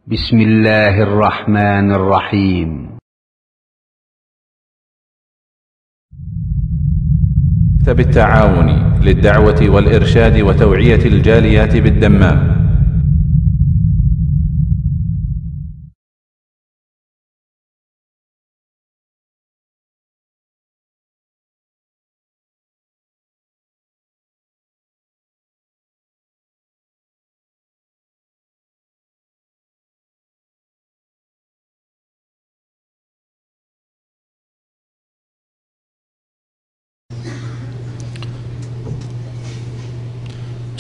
بسم الله الرحمن الرحيم مكتب التعاون للدعوة والإرشاد وتوعية الجاليات بالدمام.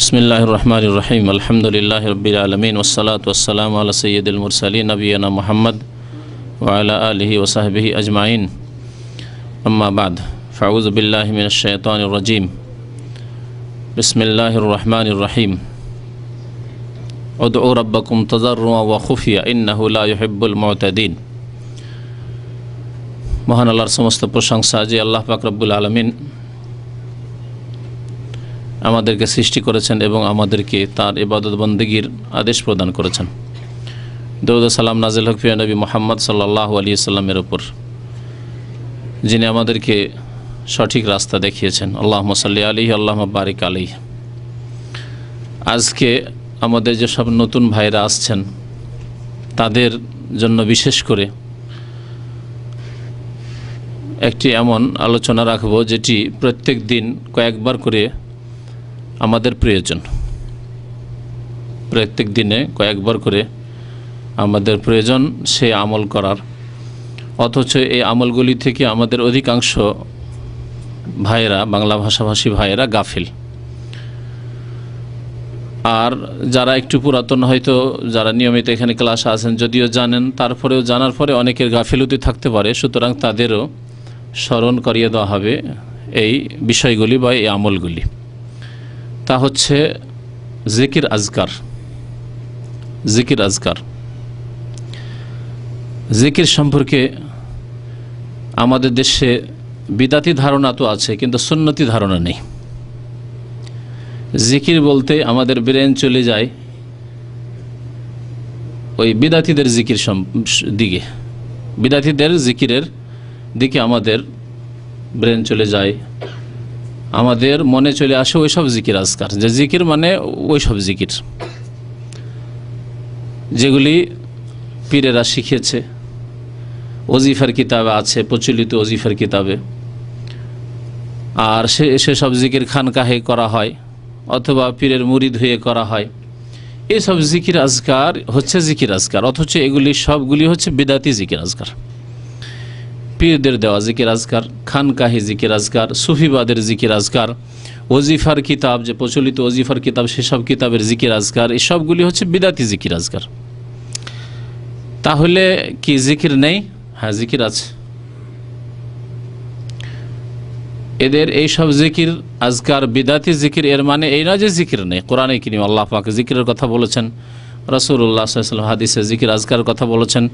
بسم الله الرحمن الرحيم الحمد لله رب العالمين والصلاة والسلام على سيد المرسلين نبينا محمد وعلى آله وصحبه أجمعين أما بعد فأعوذ بالله من الشيطان الرجيم بسم الله الرحمن الرحيم ادعوا ربكم تضرعا وخفيا إنه لا يحب المعتدين। মহান আল্লাহর সমস্ত প্রশংসা যে আল্লাহ পাক রব্বুল আলামিন আমাদেরকে সৃষ্টি করেছেন এবং আমাদেরকে তার ইবাদত বন্দেগীর আদেশ প্রদান করেছেন। দরুদ ও সালাম নাজিল হোক প্রিয় নবী মুহাম্মদ সাল্লাল্লাহু আলাইহি সাল্লামের উপর, যিনি আমাদেরকে সঠিক রাস্তা দেখিয়েছেন। আল্লাহুম্মা সাল্লি আলাইহি আল্লাহুম্মা বারিক আলাইহি। আজকে আমাদের যে সব নতুন ভাইরা আসছেন তাদের জন্য বিশেষ করে একটি এমন আলোচনা রাখব যেটি প্রত্যেক দিন কয়েকবার করে আমাদের প্রয়োজন। প্রত্যেক দিনে কয়েকবার করে আমাদের প্রয়োজন সে আমল করার, অথচ এই আমলগুলি থেকে আমাদের অধিকাংশ ভাইয়েরা, বাংলা ভাষাভাষী ভাইয়েরা গাফিল। আর যারা একটু পুরাতন, হয়তো যারা নিয়মিত এখানে ক্লাসে আছেন, যদিও জানেন, তারপরেও জানার পরে অনেকের গাফিলতি থাকতে পারে। সুতরাং তাদেরও স্মরণ করিয়ে দেওয়া হবে এই বিষয়গুলি বা এই আমলগুলি। তা হচ্ছে জিকির আজকার। জিকির আজকার, জিকির সম্পর্কে আমাদের দেশে বিদাতি ধারণা তো আছে, কিন্তু সুন্নতি ধারণা নেই। জিকির বলতে আমাদের ব্রেন চলে যায় ওই বিদাতিদের জিকির দিকে। বিদাতিদের জিকিরের দিকে আমাদের ব্রেন চলে যায়, আমাদের মনে চলে আসে ওই সব জিকির আজকার। যে জিকির মানে ওই সব জিকির যেগুলি পীরেরা শিখিয়েছে, ওজিফার কিতাবে আছে, প্রচলিত ওজিফার কিতাবে। আর সেসব জিকির খানকাহে করা হয় অথবা পীরের মুরিদ হয়ে করা হয়। এইসব জিকির আজকার হচ্ছে জিকির আজকার, অথচ এগুলি সবগুলি হচ্ছে বিদাতি জিকির আজকার। পীরদের দেওয়া জিকির আজকার, খানকাহি জিকির আজকার, সুফিবাদের জিকির আজকার, ওজিফার কিতাব, যে প্রচলিত ওজিফার কিতাব, সেসব কিতাবের জিকির আজকার, এই সবগুলি হচ্ছে বিদাতি জিকির আজকার। তাহলে কি জিকির নেই? হ্যাঁ, জিকির আছে। এদের এই সব জিকির আজকার বিদাতি জিকির, এর মানে এই না যে জিকির নেই। কোরআনে কারীমে আল্লাহ পাক জিকিরের কথা বলেছেন, রাসূলুল্লাহ সাল্লাল্লাহু আলাইহি ওয়াসাল্লাম হাদিসে জিকির আজকার কথা বলেছেন,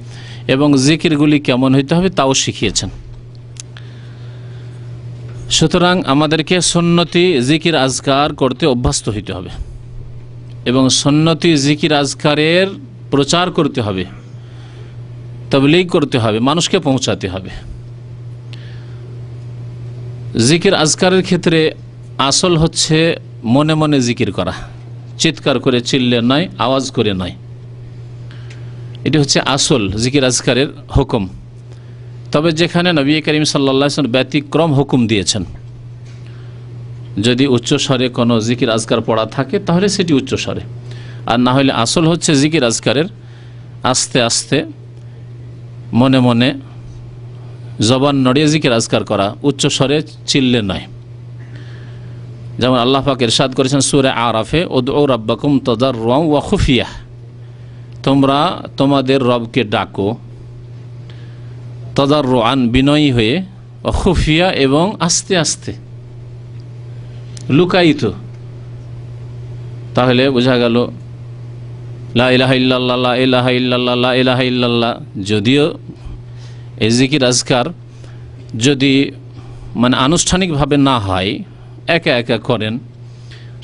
এবং জিকিরগুলি কেমন হইতে হবে তাও শিখিয়েছেন। সুতরাং আমাদেরকে সুন্নতি জিকির আজকার করতে অভ্যস্ত হইতে হবে এবং সুন্নতি জিকির আজকারের প্রচার করতে হবে, তাবলীগ করতে হবে, মানুষকে পৌঁছাতে হবে। জিকির আজকারের ক্ষেত্রে আসল হচ্ছে মনে মনে জিকির করা, চিৎকার করে চিল্লে নয়, আওয়াজ করে নয়। এটি হচ্ছে আসল জিকির আজকারের হুকুম। তবে যেখানে নবী করিম সাল্লাল্লাহু আলাইহি ওয়াসাল্লাম ব্যতিক্রম হুকুম দিয়েছেন, যদি উচ্চ স্বরে কোনো জিকির আজকার পড়া থাকে তাহলে সেটি উচ্চ স্বরে, আর না হলে আসল হচ্ছে জিকির আজকারের আস্তে আস্তে মনে মনে জবান নড়িয়ে জিকির আজকার করা, উচ্চ স্বরে চিল্লে নয়। যেমন আল্লাহ পাক ইরশাদ করেছেন সূরা আরাফে, উদউ রাব্বাকুম তাদাররুআন ওয়া খুফিয়া, তোমরা তোমাদের রবকে ডাকো, তাদাররুআন বিনয়ী হয়ে, ওয়া খুফিয়া এবং আস্তে আস্তে, লুকায়িত। তাহলে বোঝা গেল লা ইলাহা ইল্লাল্লাহ, লা ইলাহা ইল্লাল্লাহ, লা ইলাহা ইল্লাল্লাহ। যদিও এই জিকির আজকার যদি মানে আনুষ্ঠানিকভাবে না হয়, একা একা করেন,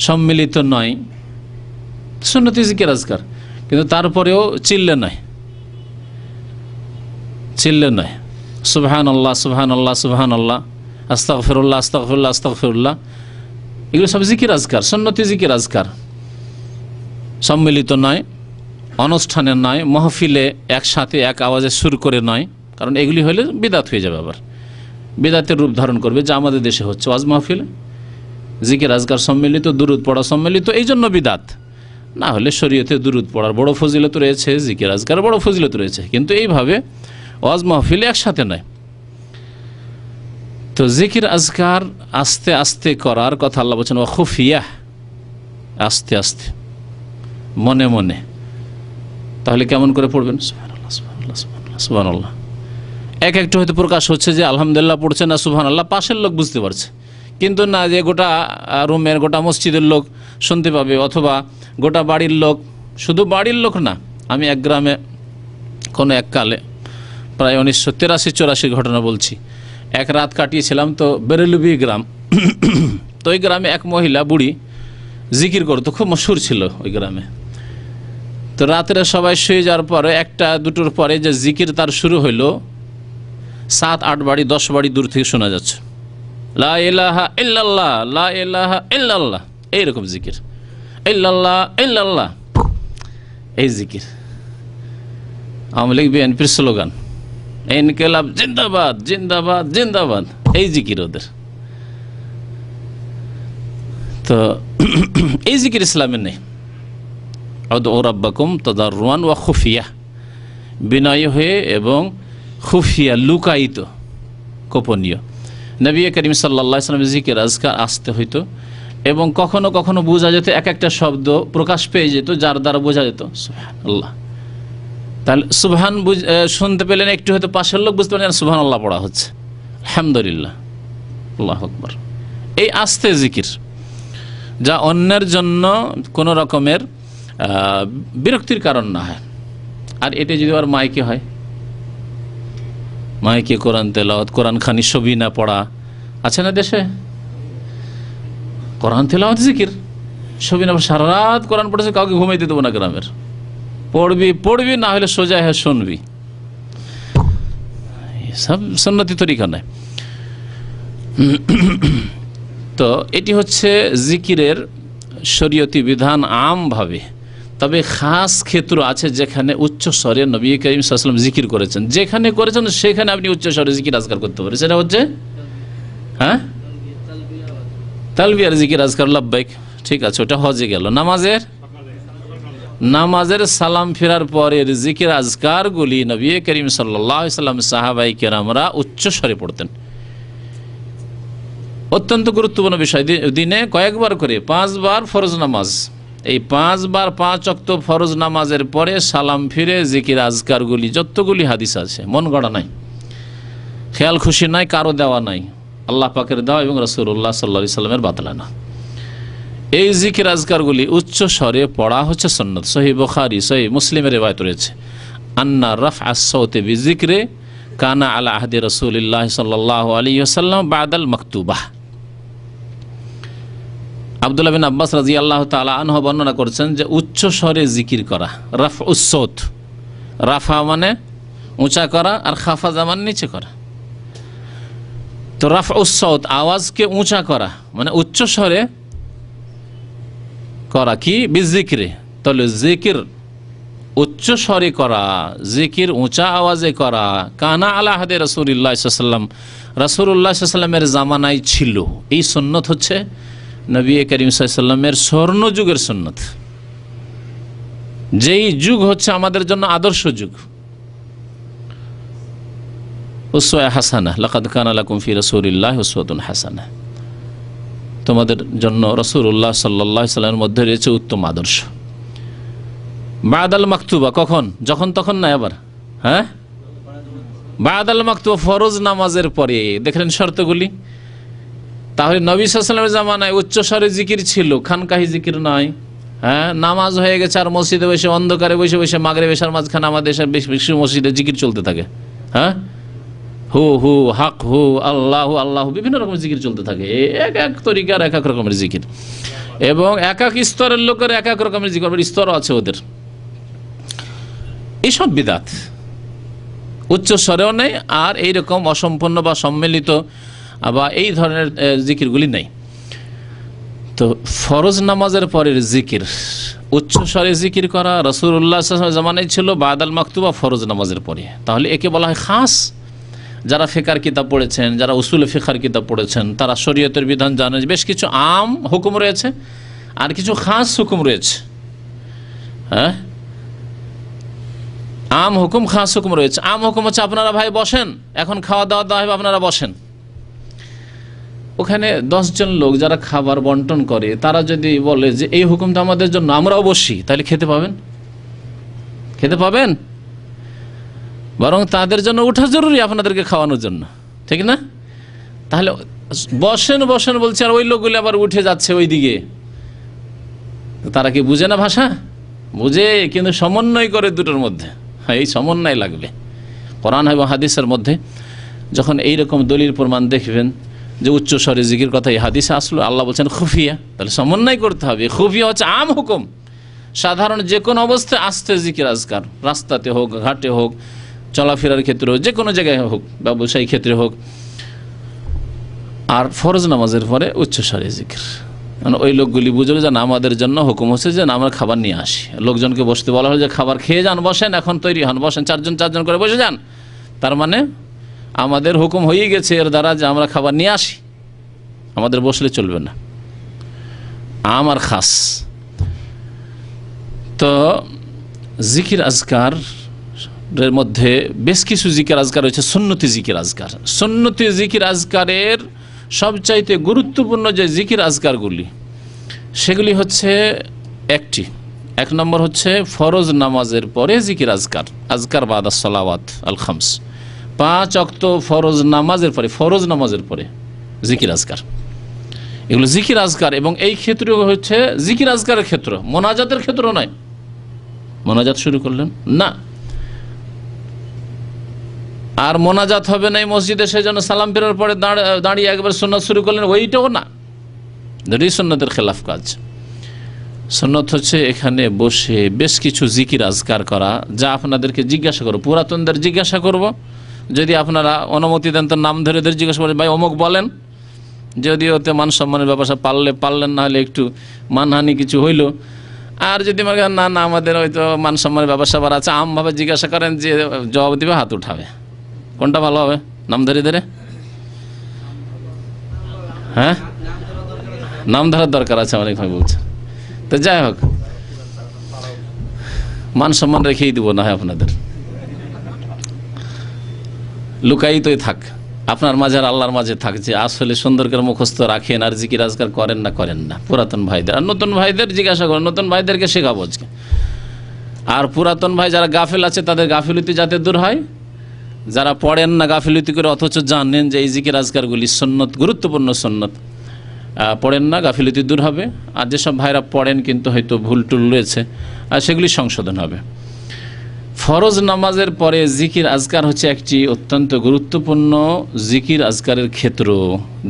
সম্মিলিত নয়, সুন্নতি জিকির আজকার, কিন্তু তারপরেও চিল্লে নয়, সুবহানাল্লাহ সুবহানাল্লাহ সুবহানাল্লাহ, আস্তাগফিরুল্লাহ আস্তাগফিরুল্লাহ আস্তাগফিরুল্লাহ, এগুলো সব জিকির আজকার, সুন্নতি জিকির আজকার। সম্মিলিত নয়, অনুষ্ঠানে নয়, মাহফিলে একসাথে এক আওয়াজে সুর করে নয়, কারণ এগুলি হলে বিদাত হয়ে যাবে, আবার বিদাতের রূপ ধারণ করবে, যা আমাদের দেশে হচ্ছে। ওয়াজ মাহফিলে জিকির আজকার সম্মিলিত, দুরুদ পড়া সম্মিলিত, এই জন্য বিদাত। না হলে শরীয়তে দুরুদ পড়ার বড় ফজিলত রয়েছে, জিকির আজকার বড় ফজিলত রয়েছে, কিন্তু এইভাবে ওয়াজ মাহফিলে একসাথে নয়। তো জিকির আজকার আস্তে আস্তে করার কথা আল্লাহ বলছেন, ওয়া খুফিয়া, আস্তে আস্তে, মনে মনে। তাহলে কেমন করে পড়বেন? সুবহানাল্লাহ সুবহানাল্লাহ সুবহানাল্লাহ সুবহানাল্লাহ। একটু হয়তো প্রকাশ হচ্ছে যে আলহামদুলিল্লাহ পড়ছে না সুবহানাল্লাহ, পাশের লোক বুঝতে পারছে, কিন্তু না যে গোটা রুমের, গোটা মসজিদের লোক শুনতে পাবে, অথবা গোটা বাড়ির লোক। শুধু বাড়ির লোক না, আমি এক গ্রামে কোনো এক কালে, প্রায় 1983-84 ঘটনা বলছি, এক রাত কাটিয়েছিলাম। তো বেরেলুবি গ্রাম, তো ওই গ্রামে এক মহিলা বুড়ি জিকির করতো, খুব মশহুর ছিল ওই গ্রামে। তো রাত্রে সবাই শুয়ে যাওয়ার পরে 1-2টোর পরে যে জিকির তার শুরু হইলো, 7-8 বাড়ি 10 বাড়ি দূর থেকে শোনা যাচ্ছে, লা ইলাহা ইল্লাল্লাহ লা ইলাহা ইল্লাল্লাহ, এইরকম জিকির, ইল্লাল্লাহ ইল্লাল্লাহ, এই জিকির। আওয়ামী লীগ বিএনপির স্লোগান, ইনকিলাব জিন্দাবাদ জিন্দাবাদ জিন্দাবাদ, এই জিকির ওদের। তো এই জিকির ইসলামে নেই। উদউ রাব্বাকুম তাদাররুআন ওয়া খুফিয়া, বিনয় হয়ে এবং খুফিয়া, লুকায়িত, গোপনীয়। নবী করিম সাল্লাল্লাহু আলাইহি ওয়াসাল্লাম জিকির আজকার আসতে হইতো, এবং কখনো কখনো বোঝা যেত, এক একটা শব্দ প্রকাশ পেয়ে যেত, যার দ্বারা বোঝা যেত সুবহানাল্লাহ। তাহলে সুবহান শুনতে পেলেন, একটু হয়তো পাশের লোক বুঝতে পারলেন সুবহানাল্লাহ পড়া হচ্ছে, আলহামদুলিল্লাহ, আল্লাহু আকবার। এই আস্তে জিকির, যা অন্যের জন্য কোনো রকমের বিরক্তির কারণ না হয়। আর এটা যদি আবার মাইকে হয়, মাইকে কোরআন তেলাওয়াত, কোরআন খানি ছবি না পড়া আছে না দেশে, কোরআন তেলাওয়াত জিকির, ছবি না, সারা রাত কোরআন পড়েছে, কাউকে ঘুমাইতে দেবো না গ্রামের, পড়বি পড়বি, না হলে সোজা হয়ে শুনবি, সব সুন্নতি তরিকা নয়। তো এটি হচ্ছে জিকিরের শরীয়তি বিধান আমভাবে। তবে খাস ক্ষেত্র আছে যেখানে উচ্চ স্বরে নবী করিম সাল্লাল্লাহু আলাইহি ওয়াসাল্লাম জিকির করেছেন, যেখানে করেছেন সেখানে আপনি উচ্চ স্বরে জিকির আজকার করতে পারেন। সেটা হচ্ছে তালবিয়ার জিকির আজকার, লাব্বাইক, ঠিক আছে, ওটা হজে গেল। নামাজের সালাম ফেরার পরের জিকির আজকারগুলি নবী করিম সাল্লাল্লাহু আলাইহি ওয়াসাল্লাম, সাহাবায়ে কেরামরা উচ্চ স্বরে পড়তেন। অত্যন্ত গুরুত্বপূর্ণ বিষয়। দিনে কয়েকবার করে 5 বার ফরজ নামাজ, এই 5 বার 5 ওয়াক্ত ফরজ নামাজের পরে সালাম ফিরে জিকির আজকারগুলি, যতগুলি হাদিস আছে, মন গড়া নাই, খেয়াল খুশি নাই, কারো দেওয়া নাই, আল্লাহ পাকের দেওয়া এবং রাসূলুল্লাহ সাল্লাল্লাহু আলাইহি সাল্লামের বাতলানা, এই জিকির আজকারগুলি উচ্চ স্বরে পড়া হচ্ছে সুন্নাত। সহিহ বুখারী, সহিহ মুসলিমের রিওয়ায়াত রয়েছে, আন্না রাফআস সাউতি বিযিকরি কানা আলা আহদি রাসূলিল্লাহ সাল্লাল্লাহু আলাইহি ওয়াসাল্লাম বাদাল মাকতুবাহ। আব্দুল্লাহ বিন আব্বাস রাদিয়াল্লাহু তাআলা আনহু বর্ণনা করছেন যে উচ্চ স্বরে জিকির করা, রাফউস সাউত, রাফা মানে উঁচা করা, আর খাফাজা মানে নিচে করা। তো রাফউস সাউত, আওয়াজকে উঁচা করা, মানে উচ্চ স্বরে করা, কি বিজিকরে। তাহলে জিকির উচ্চ স্বরে করা, জিকির উঁচা আওয়াজে করা, কানা আলা আহদি রাসূলিল্লাহ সাল্লাল্লাহু আলাইহি ওয়াসাল্লাম, রাসূলুল্লাহ সাল্লাল্লাহু আলাইহি ওয়াসাল্লামের জামানায় ছিল। এই সুন্নাত হচ্ছে নবী করিম সাল্লাল্লাহু আলাইহি ওয়াসাল্লামের স্বর্ণ যুগের সুন্নাত, যেই যুগ হচ্ছে আমাদের জন্য আদর্শ যুগ। উসওয়া হাসানা, লাকাদ কানা লাকুম ফি রাসূলিল্লাহি উসওয়াতুন হাসানা, তোমাদের জন্য রাসূলুল্লাহ সাল্লাল্লাহু আলাইহি ওয়াসাল্লামের মধ্যে রয়েছে উত্তম আদর্শ। বাদাল মাকতুবা, কখন? যখন তখন না, আবার বাদাল মাকতুবা, ফরজ নামাজের পরে। দেখলেন শর্তগুলি। তাহলে নবী সাল্লাল্লাহু আলাইহি ওয়াসাল্লামের জামানায় উচ্চ স্বরে জিকির ছিল, খানকাহি জিকির নয়। নামাজ হয়ে গেছে, আর মসজিদে বসে অন্ধকারে বসে বসে মাগরিব এশার মাঝখানে আমাদের দেশের বেশি মসজিদে জিকির চলতে থাকে। হু হু হক হু, আল্লাহু আল্লাহু, বিভিন্ন রকমের জিকির চলতে থাকে, এক এক তরিকার এক এক রকমের জিকির, এবং এক এক স্তরের লোকের এক এক রকমের জিকির স্তর আছে ওদের। এইসব বিদাত, উচ্চ স্বরেও নেই আর এইরকম অসম্পূর্ণ বা সম্মিলিত বা এই ধরনের জিকিরগুলি নেই। তো ফরজ নামাজের পরের জিকির, উচ্চ স্বরে জিকির করা রাসূলুল্লাহ সাল্লাল্লাহু আলাইহি ওয়াসাল্লামের জামানায় ছিল বাদাল মাকতুবা, ফরজ নামাজের পরে। তাহলে একে বলা হয় খাস। যারা ফিকহের কিতাব পড়েছেন, যারা উসুলে ফিকহের কিতাব পড়েছেন, তারা শরীয়তের বিধান জানেন। বেশ কিছু আম হুকুম রয়েছে আর কিছু খাস হুকুম রয়েছে। হ্যাঁ, আম হুকুম, খাস হুকুম রয়েছে। আম হুকুম হচ্ছে আপনারা ভাই বসেন, এখন খাওয়া দাওয়া দেওয়া হবে, আপনারা বসেন। ওখানে 10 জন লোক যারা খাবার বন্টন করে, তারা যদি বলে যে এই হুকুমটা আমাদের জন্য, আমরাও বসি, তাহলে খেতে পাবেন? খেতে পাবেন? বরং তাদের জন্য ওঠা জরুরি আপনাদেরকে খাওয়ানোর জন্য, ঠিক না? তাহলে বসেন বসেন বলছে, আর ওই লোকগুলো আবার উঠে যাচ্ছে ওই দিকে। তারা কি বুঝে না ভাষা? বুঝে, কিন্তু সমন্বয় করে দুটোর মধ্যে। হ্যাঁ, এই সমন্বয় লাগবে। কোরআন এবং হাদিসের মধ্যে যখন এইরকম দলিল প্রমাণ দেখবেন যে উচ্চ স্বরে জিকির কথা এই হাদিসে আসলো, আল্লাহ বলছেন খুফিয়া, তাহলে সমন্বয় করতে হবে। খুফিয়া হচ্ছে আম হুকুম, সাধারণ যে কোনো অবস্থায় আস্তে জিকির আজকার, রাস্তাতে হোক, ঘাটে হোক, চলাফেরার ক্ষেত্রে হোক, যে কোনো জায়গায় হোক, ব্যবসায়িক ক্ষেত্রে হোক। আর ফরজ নামাজের পরে উচ্চ স্বরে জিকির, মানে ওই লোকগুলি বুঝলো যে না, আমাদের জন্য হুকুম হচ্ছে যে না, আমরা খাবার নিয়ে আসি। লোকজনকে বসতে বলা হলো যে খাবার খেয়ে যান, বসেন, এখন তৈরি হন, বসেন, 4 জন করে বসে যান। তার মানে আমাদের হুকুম হয়ে গেছে এর দ্বারা যে আমরা খাবার নিয়ে আসি, আমাদের বসলে চলবে না। আমার খাস। তো জিকির আজকার এর মধ্যে বেশ কিছু জিকির আজকার রয়েছে। সুন্নতি জিকির আজকার, সুন্নতি জিকির আজকারের সবচাইতে গুরুত্বপূর্ণ যে জিকির আজকারগুলি, সেগুলি হচ্ছে এক নম্বর হচ্ছে ফরজ নামাজের পরে জিকির আজকার, আজকার বাদা সালাওয়াত আল খামস, 5 ওয়াক্ত ফরজ নামাজের পরে, ফরজ নামাজের পরে জিকির আজকার। এগুলো জিকির আজকার, এবং এই ক্ষেত্রে হচ্ছে জিকির আজকারের ক্ষেত্র, মোনাজাতের ক্ষেত্র নয়। মোনাজাত শুরু করলেন না, আর মোনাজাত হবে না মসজিদে, সেই জন্য সালাম ফেরার পরে দাঁড়িয়ে একবার সুন্নাত শুরু করলেন, ওইটাও না। দুটোই সুন্নতের খেলাফ কাজ। সুন্নত হচ্ছে এখানে বসে বেশ কিছু জিকির আজকার করা, যা আপনাদেরকে জিজ্ঞাসা করবো, পুরাতনদের জিজ্ঞাসা করব, যদি আপনারা অনুমতি দেন তো নাম ধরে জিজ্ঞাসা করেন, ভাই অমুক বলেন। যদি ওতে মান সম্মানের ব্যাপার পারলেন, না হলে একটু মানহানি কিছু হইল। আর যদি মনে করেন না আমাদের হয়তো মান সম্মানের ব্যাপার আছে, আমভাবে জিজ্ঞাসা করেন, যে জবাব দিবে হাত উঠাবে, কোনটা ভালো হবে? নাম ধরে ধরে, হ্যাঁ, নাম ধরার দরকার আছে অনেক ভাই বলছে। তো যাই হোক, মান সম্মান রেখেই দিব না হয় আপনাদের, লুকাই তোই থাক আপনার মাঝে আর আল্লাহর মাঝে থাক, যে আসলে সুন্দর করে মুখস্থ রাখেন আর জিকির আজকার করেন না পুরাতন ভাইদের। আর নতুন ভাইদের জিজ্ঞাসা করেন, নতুন ভাইদেরকে শেখাবো আজকে। আর পুরাতন ভাই যারা গাফিল আছে, তাদের গাফিলতি যাতে দূর হয়, যারা পড়েন না গাফিলতি করে অথচ জানেন যে এই জিকির আজকারগুলি সুন্নত, গুরুত্বপূর্ণ সুন্নত, পড়েন না, গাফিলতি দূর হবে। আর যেসব ভাইরা পড়েন কিন্তু হয়তো ভুল টুল রয়েছে, আর সেগুলি সংশোধন হবে। ফরজ নামাজের পরে জিকির আজকার হচ্ছে একটি অত্যন্ত গুরুত্বপূর্ণ জিকির আজকারের ক্ষেত্র।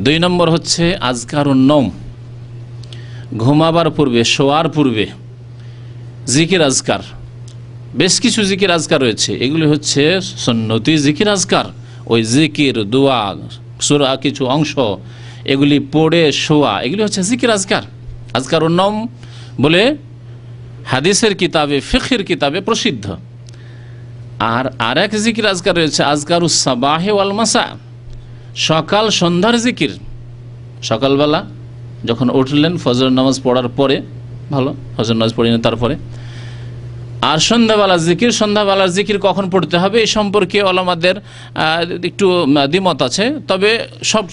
2 নম্বর হচ্ছে আজকারুন নওম, ঘুমাবার পূর্বে, শোয়ার পূর্বে জিকির আজকার। বেশ কিছু জিকির আজকার রয়েছে, এগুলি হচ্ছে সুন্নতি জিকির আজকার। ওই জিকির, দোয়া, সূরা কিছু অংশ, এগুলি পড়ে শোয়া, এগুলি হচ্ছে জিকির আজকার। আজকারুন নওম বলে হাদিসের কিতাবে, ফিকহের কিতাবে প্রসিদ্ধ। আর এক জিকির আজকার রয়েছে আজকারুস সাবাহে ওয়াল মাসা, সকাল সন্ধ্যার জিকির। সকালবেলা যখন উঠলেন ফজর নামাজ পড়ার পরে, ভালো, ফজর নামাজ পড়িনি তারপরে। আর সন্ধ্যাবেলা জিকির, সন্ধ্যাবেলার জিকির কখন পড়তে হবে এই সম্পর্কে ওলামাদের একটু দ্বিমত আছে, তবে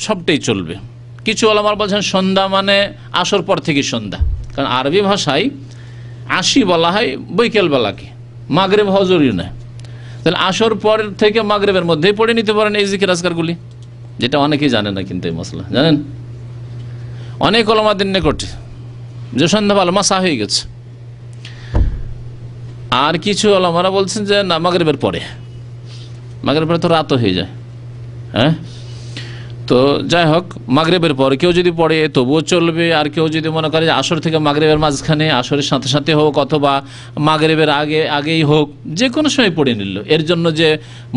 সবটাই চলবে। কিছু ওলামার বলছেন সন্ধ্যা মানে আসর পর থেকে সন্ধ্যা, কারণ আরবি ভাষায় আশি বলা হয় বৈকালবেলাকে, মাগরিব হওয়া জরুরি নয়। তাহলে আসর পর থেকে মাগরিবের মধ্যেই পড়ে নিতে পারেন এই জিকির আজকারগুলি, যেটা অনেকেই জানে না কিন্তু এই মশলা জানেন অনেক ওলামাদের নিকটে, যে সন্ধ্যাবেলা মাসা হয়ে গেছে। আর কিছু ওলামারা বলছেন যে না, মাগরিবের পরে তো রাতও হয়ে যায়। হ্যাঁ, তো যাই হোক, মাগরিবের পর কেউ যদি পড়ে তবুও চলবে, আর কেউ যদি মনে করে যে আসর থেকে মাগরিবের মাঝখানে, আসরের সাথে সাথে হোক অথবা মাগরিবের আগেই হোক, যে কোনো সময় পড়ে নিল। এর জন্য যে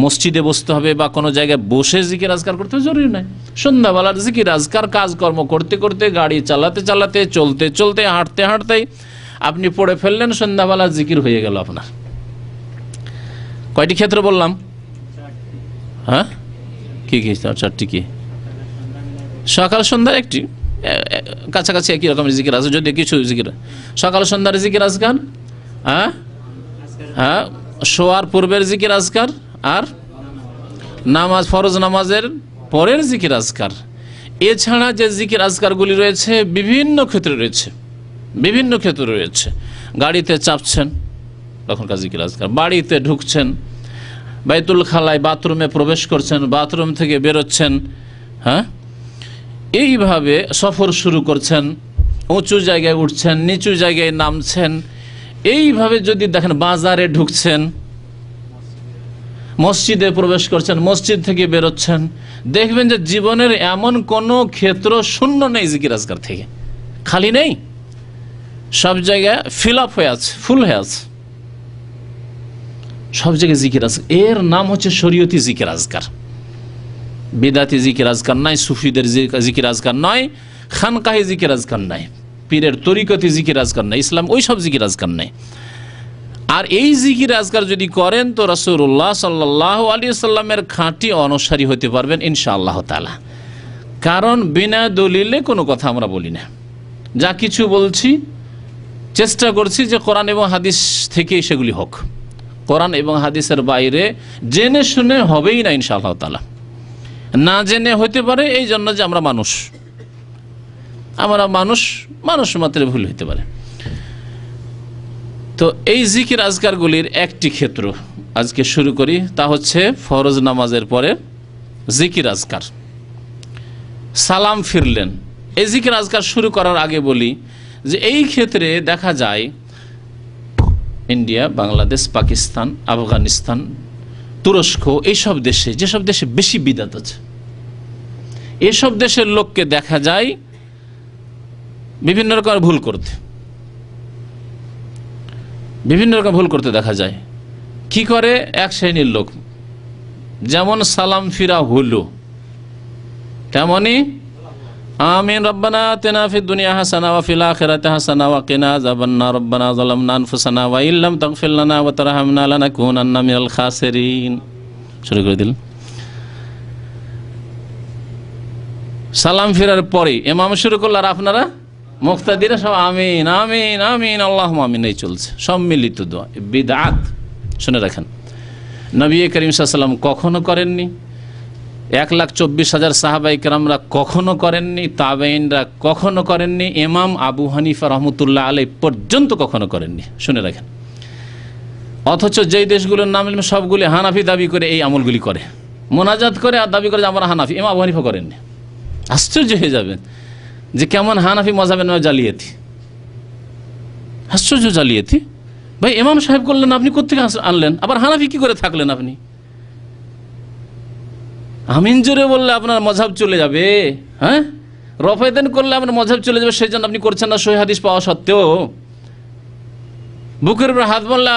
মসজিদে বসতে হবে বা কোনো জায়গায় বসে জিকির আজকার করতে হবে জরুরি নয়। সন্ধ্যাবেলার জিকির আজকার কাজকর্ম করতে করতে, গাড়ি চালাতে চালাতে, চলতে চলতে, হাঁটতে হাঁটতেই আপনি পড়ে ফেললেন, সন্ধ্যাবেলার জিকির হয়ে গেল আপনার। কয়টি ক্ষেত্র বললাম? হ্যাঁ, কি কি? চারটি। কি? সকাল সন্ধ্যার একটি, কাছাকাছি একই রকমের জিকির আছে, যদি কিছু জিকির। সকাল সন্ধ্যার জিকির আজকার, হ্যাঁ হ্যাঁ, শোয়ার পূর্বের জিকির আজকার, আর নামাজ, ফরজ নামাজের পরের জিকির আজকার। এছাড়া যে জিকির আজকারগুলি রয়েছে বিভিন্ন ক্ষেত্রে রয়েছে, বিভিন্ন ক্ষেত্রে রয়েছে। গাড়িতে চাপছেন তখনকার জিকির আজকার, বাড়িতে ঢুকছেন, বাইতুল খালায় বাথরুমে প্রবেশ করছেন, বাথরুম থেকে বেরোচ্ছেন, হ্যাঁ, এইভাবে সফর শুরু করছেন, উঁচু জায়গায় উঠছেন, নিচু জায়গায় নামছেন, এইভাবে যদি দেখেন বাজারে ঢুকছেন, মসজিদে প্রবেশ করছেন, মসজিদ থেকে বেরোচ্ছেন, দেখবেন যে জীবনের এমন কোনো ক্ষেত্র শূন্য নেই জিকির আজকার থেকে, খালি নেই, সব জায়গায় ফিল আপ হয়ে আছে, ফুল হয়ে আছে, সব জায়গায় জিকির আজকার। এর নাম হচ্ছে শরীয়তি জিকির আজকার। বিদাতি জিকির আজকার নাই, সুফিদের জিকির আজকার নয়, খানকাহি জিকির আজকার নাই, পীরের তরিকতি জিকির আজকার নাই, ইসলাম ওই সব জিকির আজকার নাই। আর এই জিকির আজকার যদি করেন তো রাসূলুল্লাহ সাল্লাল্লাহু আলাইহি ওয়াসাল্লামের খাঁটি অনুসারী হতে পারবেন ইনশাআল্লাহ তাআলা। কারণ বিনা দলিলে কোনো কথা আমরা বলি না, যা কিছু বলছি চেষ্টা করছি যে কোরআন এবং হাদিস থেকেই সেগুলি হোক। কোরআন এবং হাদিসের বাইরে জেনে শুনে হবেই না ইনশাআল্লাহ তাআলা। না জেনে হতে পারে, এই জন্য যে আমরা মানুষ মাত্র ভুল হতে পারে। তো এই জিকির আজকারগুলির একটি ক্ষেত্র আজকে শুরু করি, তা হচ্ছে ফরজ নামাজের পরে জিকির আজকার। সালাম ফিরলেন, এই জিকির আজকার শুরু করার আগে বলি যে এই ক্ষেত্রে দেখা যায় ইন্ডিয়া, বাংলাদেশ, পাকিস্তান, আফগানিস্তান, তুরস্ক, এইসব দেশে, যেসব দেশে বেশি বিদাত আছে, এসব দেশের লোককে দেখা যায় বিভিন্ন রকমের ভুল করতে দেখা যায়। কি করে? এক শ্রেণীর লোক যেমন সালাম ফিরা হলো, তেমনি আমিন রব্বানা আতিনা ফিদ দুনিয়া হাসানা ওয়া ফিল আখিরাতি হাসানা ওয়া কিনা আযাবান্নার রব্বানা যালামনা আনফুসানা ওয়া ইল্লাম তাগফির লানা ওয়া তারহামনা লানাকুনান্না মিনাল খাসিরিন। শুরু করে দিল। সালাম ফিরার পরে ইমাম শুরু করল, আর আপনারা মুক্তাদিরা সব আমিন আমিন আমিন আল্লাহুম্মা আমিন, এই চলছে সম্মিলিত দোয়া, বিদআত। শুনে রাখেন, নবী করিম সাল্লাল্লাহু আলাইহি ওয়াসাল্লাম কখনো করেননি, 1,24,000 সাহাবায়ে কেরামরা কখনো করেননি, তাবেঈনরা কখনো করেননি, ইমাম আবু হানিফা রহমতুল্লাহ আলাইহি পর্যন্ত কখনো করেননি। শুনে রাখেন। অথচ যেই দেশগুলোর নাম সবগুলি হানাফি দাবি করে এই আমলগুলি করে, মোনাজাত করে আর দাবি করে যে আমরা হানাফি। ইমাম আবু হানিফা করেননি। আশ্চর্য হয়ে যাবেন যে কেমন হানাফি মাযহাবের নামে জালিয়াতি, আশ্চর্য জালিয়াতি। ভাই ইমাম সাহেব করলেন, আপনি কোত্থেকে আনলেন? আবার হানাফি কি করে থাকলেন আপনি? আমিন জোরে বললে আপনার মযহাব চলে যাবে, হ্যাঁ? রফায়দান করলে আপনার মযহাব চলে যাবে, সেই জন্য আপনি করছেন না সহিহ হাদিস পাওয়া সত্ত্বেও। বুকের উপর হাত বললে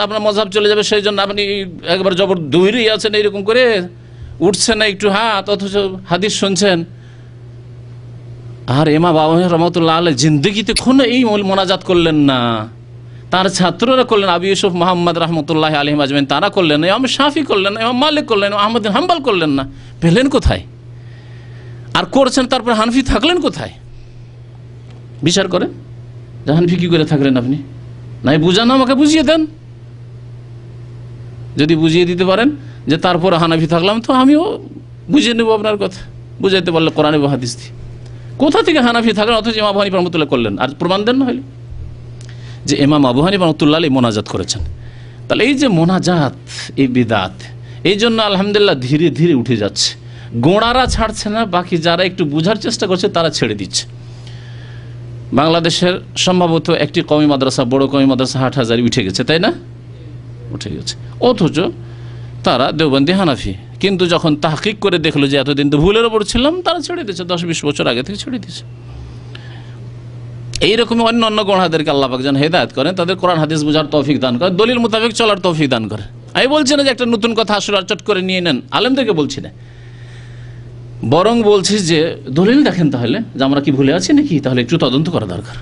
আপনার মযহাব চলে যাবে, সেই জন্য আপনি একবার জবর দৌড়েই আছেন, এইরকম করে উঠছেন না একটু হাত, অথচ হাদিস শুনছেন। আর ইমাম আবু হানিফা রাহমাতুল্লাহ আলাইহি জিন্দেগিতে কোনো এই মোনাজাত করলেন না, তার ছাত্ররা করলেন, আবু ইউসুফ মুহাম্মদ রাহমাতুল্লাহি আলাইহিম আজমাইন তারা করলেন না, ইমাম শাফি করলেন না, ইমাম মালিক করলেন না, আহমদ বিন হাম্বল করলেন না। পেলেন কোথায়? আর করছেন তারপর হানফি থাকলেন কোথায়? বিচার করেন, হানফি কি করে থাকলেন আপনি? নাই বুঝান, আমাকে বুঝিয়ে দেন। যদি বুঝিয়ে দিতে পারেন যে তারপর হানাফি থাকলাম, তো আমিও বুঝিয়ে নেব আপনার কথা। বুঝাইতে পারলে কোরআন এবং হাদিস দিয়ে কোথা থেকে হানাফি থাকলেন, অথচ ইমাম আবু হানিফা রাহমাতুল্লাহ করলেন, আর প্রমাণ দেন না হলে যে ইমাম আবু হানিফা রাহমাতুল্লাহ আলাইহি মোনাজাত করেছেন। তাহলে এই যে মোনাজাত, এই বিদাত, এই জন্য আলহামদুলিল্লাহ ধীরে ধীরে উঠে যাচ্ছে। গোঁড়ারা ছাড়ছে না, বাকি যারা একটু বোঝার চেষ্টা করছে তারা ছেড়ে দিচ্ছে। বাংলাদেশের সম্ভবত একটি কওমি মাদ্রাসা, বড় কওমি মাদ্রাসা হাটহাজারী উঠে গেছে, তাই না? উঠে গেছে, অথচ তারা দেওবন্দি হানাফি। কিন্তু যখন তাহকিক করে দেখলো যে এতদিন তো ভুলের ওপর ছিলাম, তারা ছেড়ে দিয়েছে, 10-20 বছর আগে থেকে ছেড়ে দিয়েছে। এইরকমই অন্য অন্য গোড়াদেরকে আল্লাহ পাক যেন হেদায়েত করেন, তাদের কোরআন হাদিস বোঝার তৌফিক দান করে, দলিল মোতাবেক চলার তৌফিক দান করে। আমি বলছি না যে একটা নতুন কথা আসলে আর চট করে নিয়ে নেন, আলেমদেরকে বলছি না, বরং বলছি যে দলিল দেখেন তাহলে যে আমরা কি ভুলে আছি নাকি, তাহলে একটু তদন্ত করা দরকার,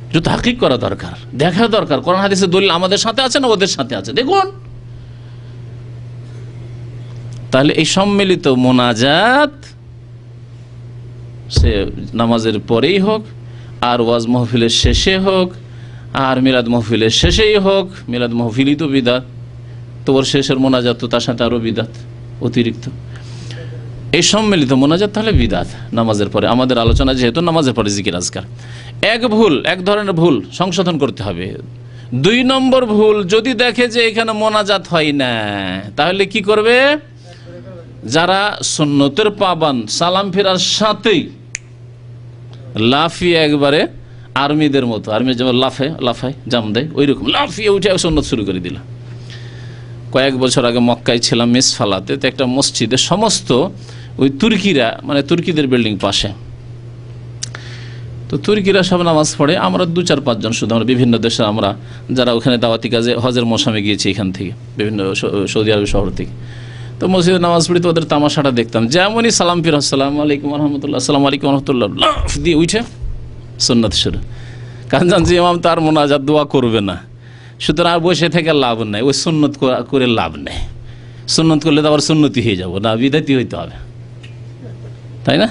একটু তাহকিক করা দরকার, দেখা দরকার কোরআন হাদিসের দলিল আমাদের সাথে আছে না ওদের সাথে আছে, দেখুন। তাহলে এই সম্মিলিত মোনাজাত সে নামাজের পরেই হোক, আর ওয়াজ মাহফিলের শেষে হোক, আর মিলাদ মাহফিলের শেষেই হোক, মিলাদ মাহফিলই তো বিদাত, তো ওর শেষের মোনাজাত তো তার সাথে আরও বিদাত অতিরিক্ত। এই সম্মিলিত মোনাজাত তাহলে বিদাত নামাজের পরে। আমাদের আলোচনা যেহেতু নামাজের পরে জিকির আজকার, এক ধরনের ভুল সংশোধন করতে হবে। 2 নম্বর ভুল, যদি দেখে যে এখানে মোনাজাত হয় না, তাহলে কি করবে? যারা সুন্নতের পাবান, সালাম ফেরার সাথেই লাফিয়ে একবারে আর্মিদের মতো, আর্মি যেমন লাফায় জাম দেয়, ওই রকম লাফিয়ে উঠে সুন্নত শুরু করে দিল। কয়েক বছর আগে মক্কায় ছিলাম, মিসফালাতে, তো একটা মসজিদে সমস্ত ওই তুর্কিরা, মানে তুর্কিদের বিল্ডিং পাশে, তো তুর্কিরা সব নামাজ পড়ে, আমরা 2-4-5 জন শুধু, আমরা বিভিন্ন দেশে, আমরা যারা ওখানে দাওয়াতি কাজে হজের মৌসুমে গিয়েছি এখান থেকে, বিভিন্ন সৌদি আরব শহর থেকে, তো মসজিদে নামাজ পড়ি, তো ওদের তামাশাটা দেখতাম। যেমনই সালাম ফির আসসালামু আলাইকুম রহমতুল্লাহ, আসসালামু আলাইকুম রহমতুল্লাহ, লাফ দিয়ে উঠে সুন্নত শুরু। কারণ জানছি ইমাম তার মোনাজাত দোয়া করবে না, সুতরাং আর বসে থেকে লাভ নেই, ওই সুন্নত করে লাভ নেই। সুন্নত করলে তো আবার সুন্নতি হয়ে যাবো না, বিদাতি হইতে হবে, তাই না?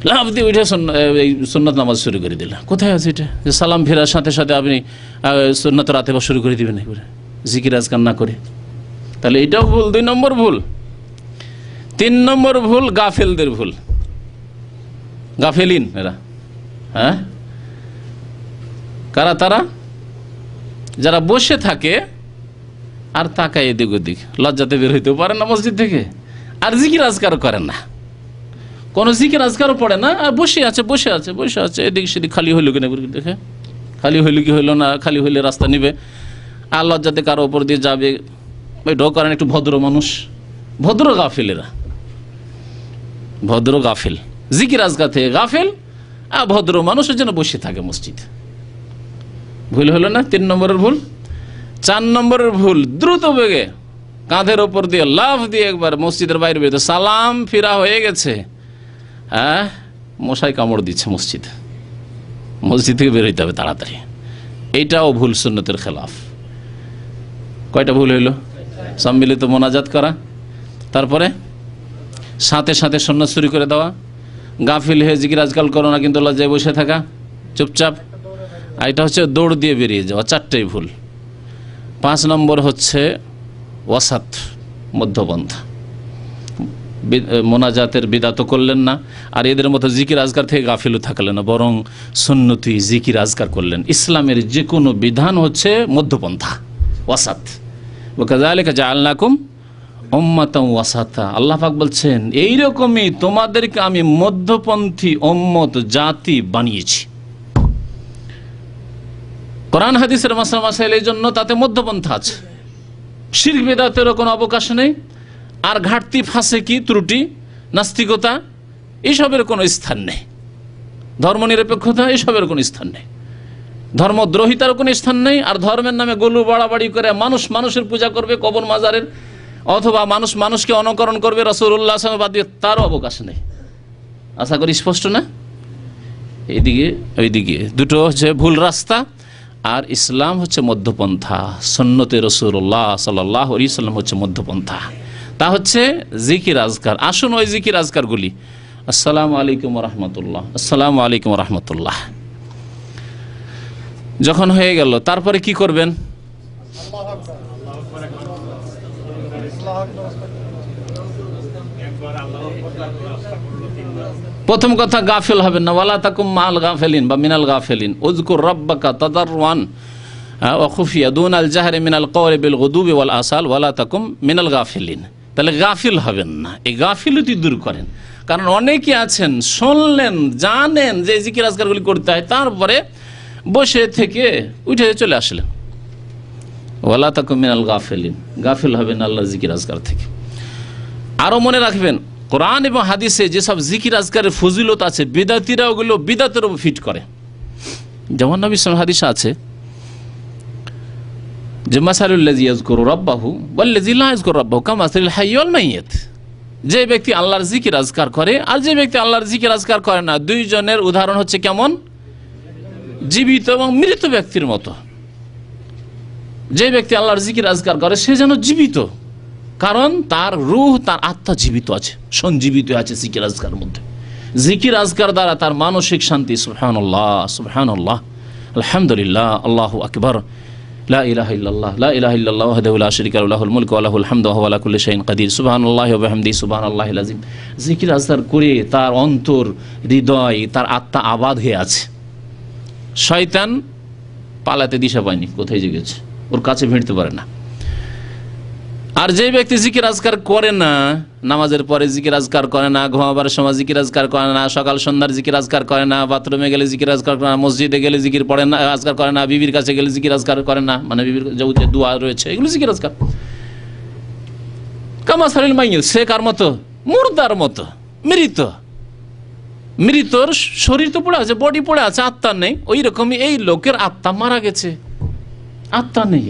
লাভ দিয়ে উঠে এই সুন্নত নামাজ শুরু করে দিল। কোথায় আছে এটা যে সালাম ফেরার সাথে সাথে আপনি সুন্নত রাতে বা শুরু করে দিবেন একবারে জিকির আজকার না করে? তাহলে এটাও ভুল, 2 নম্বর ভুল। 3 নম্বর ভুল গাফেলদের ভুল, গাফেলিন এরা। হ্যাঁ, কারা তারা? যারা বসে থাকে আর তাকায় এদিক ওদিক, লজ্জাতে বের হইতেও পারে না মসজিদ থেকে, আর জিকির আজকার করে না, কোনো জিকির আজকারও পড়ে না, আর বসে আছে এদিক সেদিক। খালি হইল কিনা দেখে, খালি হইল কি হইল না, খালি হইলে রাস্তা নিবে, আর লজ্জাতে কারো ওপর দিয়ে যাবে, ওইটাও করেন। একটু ভদ্র মানুষ, ভদ্র গাফিলেরা, ভদ্র গাফিল, জিকির আজকার থেকে গাফিল, আর ভদ্র মানুষের জন্য বসে থাকে মসজিদ। ভুল হলো না 3 নম্বরের ভুল। 4 নম্বরের ভুল, দ্রুত বেগে কাঁধের ওপর দিয়ে লাফ দিয়ে একবার মসজিদের বাইরে বেরোতে, সালাম ফিরা হয়ে গেছে, হ্যাঁ, মশাই কামড় দিচ্ছে মসজিদ থেকে বের হইতে হবে তাড়াতাড়ি। এইটাও ভুল, সুন্নতের খেলাফ। কয়টা ভুল হইল? সম্মিলিত মোনাজাত করা, তারপরে সাথে সাথে সুন্নত শুরু করে দেওয়া, গাফিল হয়ে জিকির আজকাল করো না কিন্তু লজ্জায় বসে থাকা চুপচাপ, আর এটা হচ্ছে দৌড় দিয়ে বেরিয়ে যাওয়া। 4টেই ভুল। 5 নম্বর হচ্ছে ওয়াসাত, মধ্যপন্থা। মোনাজাতের বিদাত করলেন না, আর এদের মতো জিকির আজকার থেকে গাফিলও থাকলেন না, বরং সুন্নতি জিকির আজকার করলেন। ইসলামের যে কোনো বিধান হচ্ছে মধ্যপন্থা, ওয়াসাত। ওয়াকাযালিকা জাআলনাকুম উম্মাতান ওয়াসাতা, আল্লাহ পাক বলছেন এইরকমই তোমাদেরকে আমি মধ্যপন্থী উম্মত জাতি বানিয়েছি। কোরআন হাদিসের মাসলা মাসাইল এই জন্য তাতে মধ্যপন্থা আছে, শিরক বিদআতেরও কোনো অবকাশ নেই, আর ঘাটতি, ফাসেকি, ত্রুটি, নাস্তিকতা এসবের কোনো স্থান নেই, ধর্মনিরপেক্ষতা এসবের কোনো স্থান নেই, ধর্মদ্রোহিতার কোনো স্থান নেই। আর ধর্মের নামে গলু বাড়াবাড়ি করে মানুষের পূজা করবে কবর মাজারের, অথবা মানুষকে অনুকরণ করবে রাসূলুল্লাহ সাল্লাল্লাহু আলাইহি ওয়াসাল্লাম বাদ দিয়ে, তারও অবকাশ নেই। আশা করি স্পষ্ট না? এইদিকে ওইদিকে দুটো হচ্ছে ভুল রাস্তা, আর ইসলাম হচ্ছে মধ্যপন্থা। সুন্নতে রাসূলুল্লাহ সাল্লাল্লাহু আলাইহি ওয়াসাল্লাম হচ্ছে মধ্যপন্থা, তা হচ্ছে জিকির আজকার। আসুন ওই জিকির আজকারগুলি, আসসালামু আলাইকুম রহমতুল্লাহ, আসসালামু আলাইকুম রহমতুল্লাহ যখন হয়ে গেল, তারপরে কি করবেন? প্রথম কথা, গাফিল হবেন না। ওয়ালা তাকুম মাল গাফিলিন বা মিনাল গাফিলিন, উযকুর রাব্বাকা তাদাররুআন ওয়া খুফিয়া দুনাল জাহরি মিনাল কওলি বিল গুদুবি ওয়াল আসাল ওয়ালা তাকুম মিনাল গাফিলিন। তাহলে গাফিল হবেন না, এই গাফিলতি দূর করেন। কারণ অনেকে আছেন, শুনলেন, জানেন যে জিকির আজকারগুলি করতে হয়, তারপরে বসে থেকে উঠে চলে আসলেন। ওয়ালা তাকুম মিনাল গাফিলিন, গাফিল হবেন আল্লাহর জিকির আজকার থেকে। আরো মনে রাখবেন, কোরআন এবং হাদিসে যেসব জিকির আজকারের ফজিলত আছে, বিদাতিরা ওগুলো বিদাতের উপর ফিট করে। যেমন নবী সাল্লাল্লাহু আলাইহি হাদিস আছে যে মাসালুল্লাযী ইয়াযকুরু রাব্বাহু ওয়াল্লাযী লা ইয়াযকুরু রাব্বাহু কামাসালিল হাইয়্যি ওয়াল মাইয়্যিত। যে ব্যক্তি আল্লাহর জিকির আজকার করে আর যে ব্যক্তি আল্লাহর জিকির আজকার করে না, দুইজনের উদাহরণ হচ্ছে কেমন? জীবিত এবং মৃত ব্যক্তির মতো। যে ব্যক্তি আল্লাহর জিকির আজকার করে সে যেন জীবিত, কারণ তার রূহ, তার আত্মা জীবিত আছে, সঞ্জীবিত আছে জিকির আজকার মধ্যে। জিকির আজকার দ্বারা তার মানসিক শান্তি, সুবহানাল্লাহ সুবহানাল্লাহ আলহামদুলিল্লাহ আল্লাহু আকবার লা ইলাহা ইল্লাল্লাহ লা ইলাহা ইল্লাল্লাহ ওয়াহদাহু লা শারীকা লাহু লাহুল মুলকু ওয়া লাহুল হামদু ওয়া হুয়া আলা কুল্লি শাইইন কাদির সুবহানাল্লাহি ওয়া বিহামদিহি সুবহানাল্লাহিল আযীম। জিকির আজকার করে তার অন্তর, হৃদয়, তার আত্মা আবাদ হয়ে আছে। শয়তান পালাতে দিশা পায়নি, কোথায় যে গেছে, ওর কাছে ভিড়তে পারে না। আর যে ব্যক্তি জিকির আজকার করে না, নামাজের পরে জিকির আজকার করে না, ঘুমাবার সময় জিকির আজকার করে না, সকাল সন্ধ্যার জিকির আজকার করে না, বাথরুমে গেলে জিকির আজকার করে না, মসজিদে গেলে জিকির পড়ে না, আজকার করে না, বিবির কাছে গেলে জিকির আজকার করে না, মানে বিবির যে দোয়া রয়েছে এগুলো জিকির আজকার। কামাসালিল মাইয়্যিত, সে কার মতো? মুর্দার মতো, মৃত। মৃতর শরীর তো পড়ে আছে, বডি পড়ে আছে, আত্মা নেই। ওই রকমই এই লোকের আত্মা মারা গেছে, আত্মা নেই।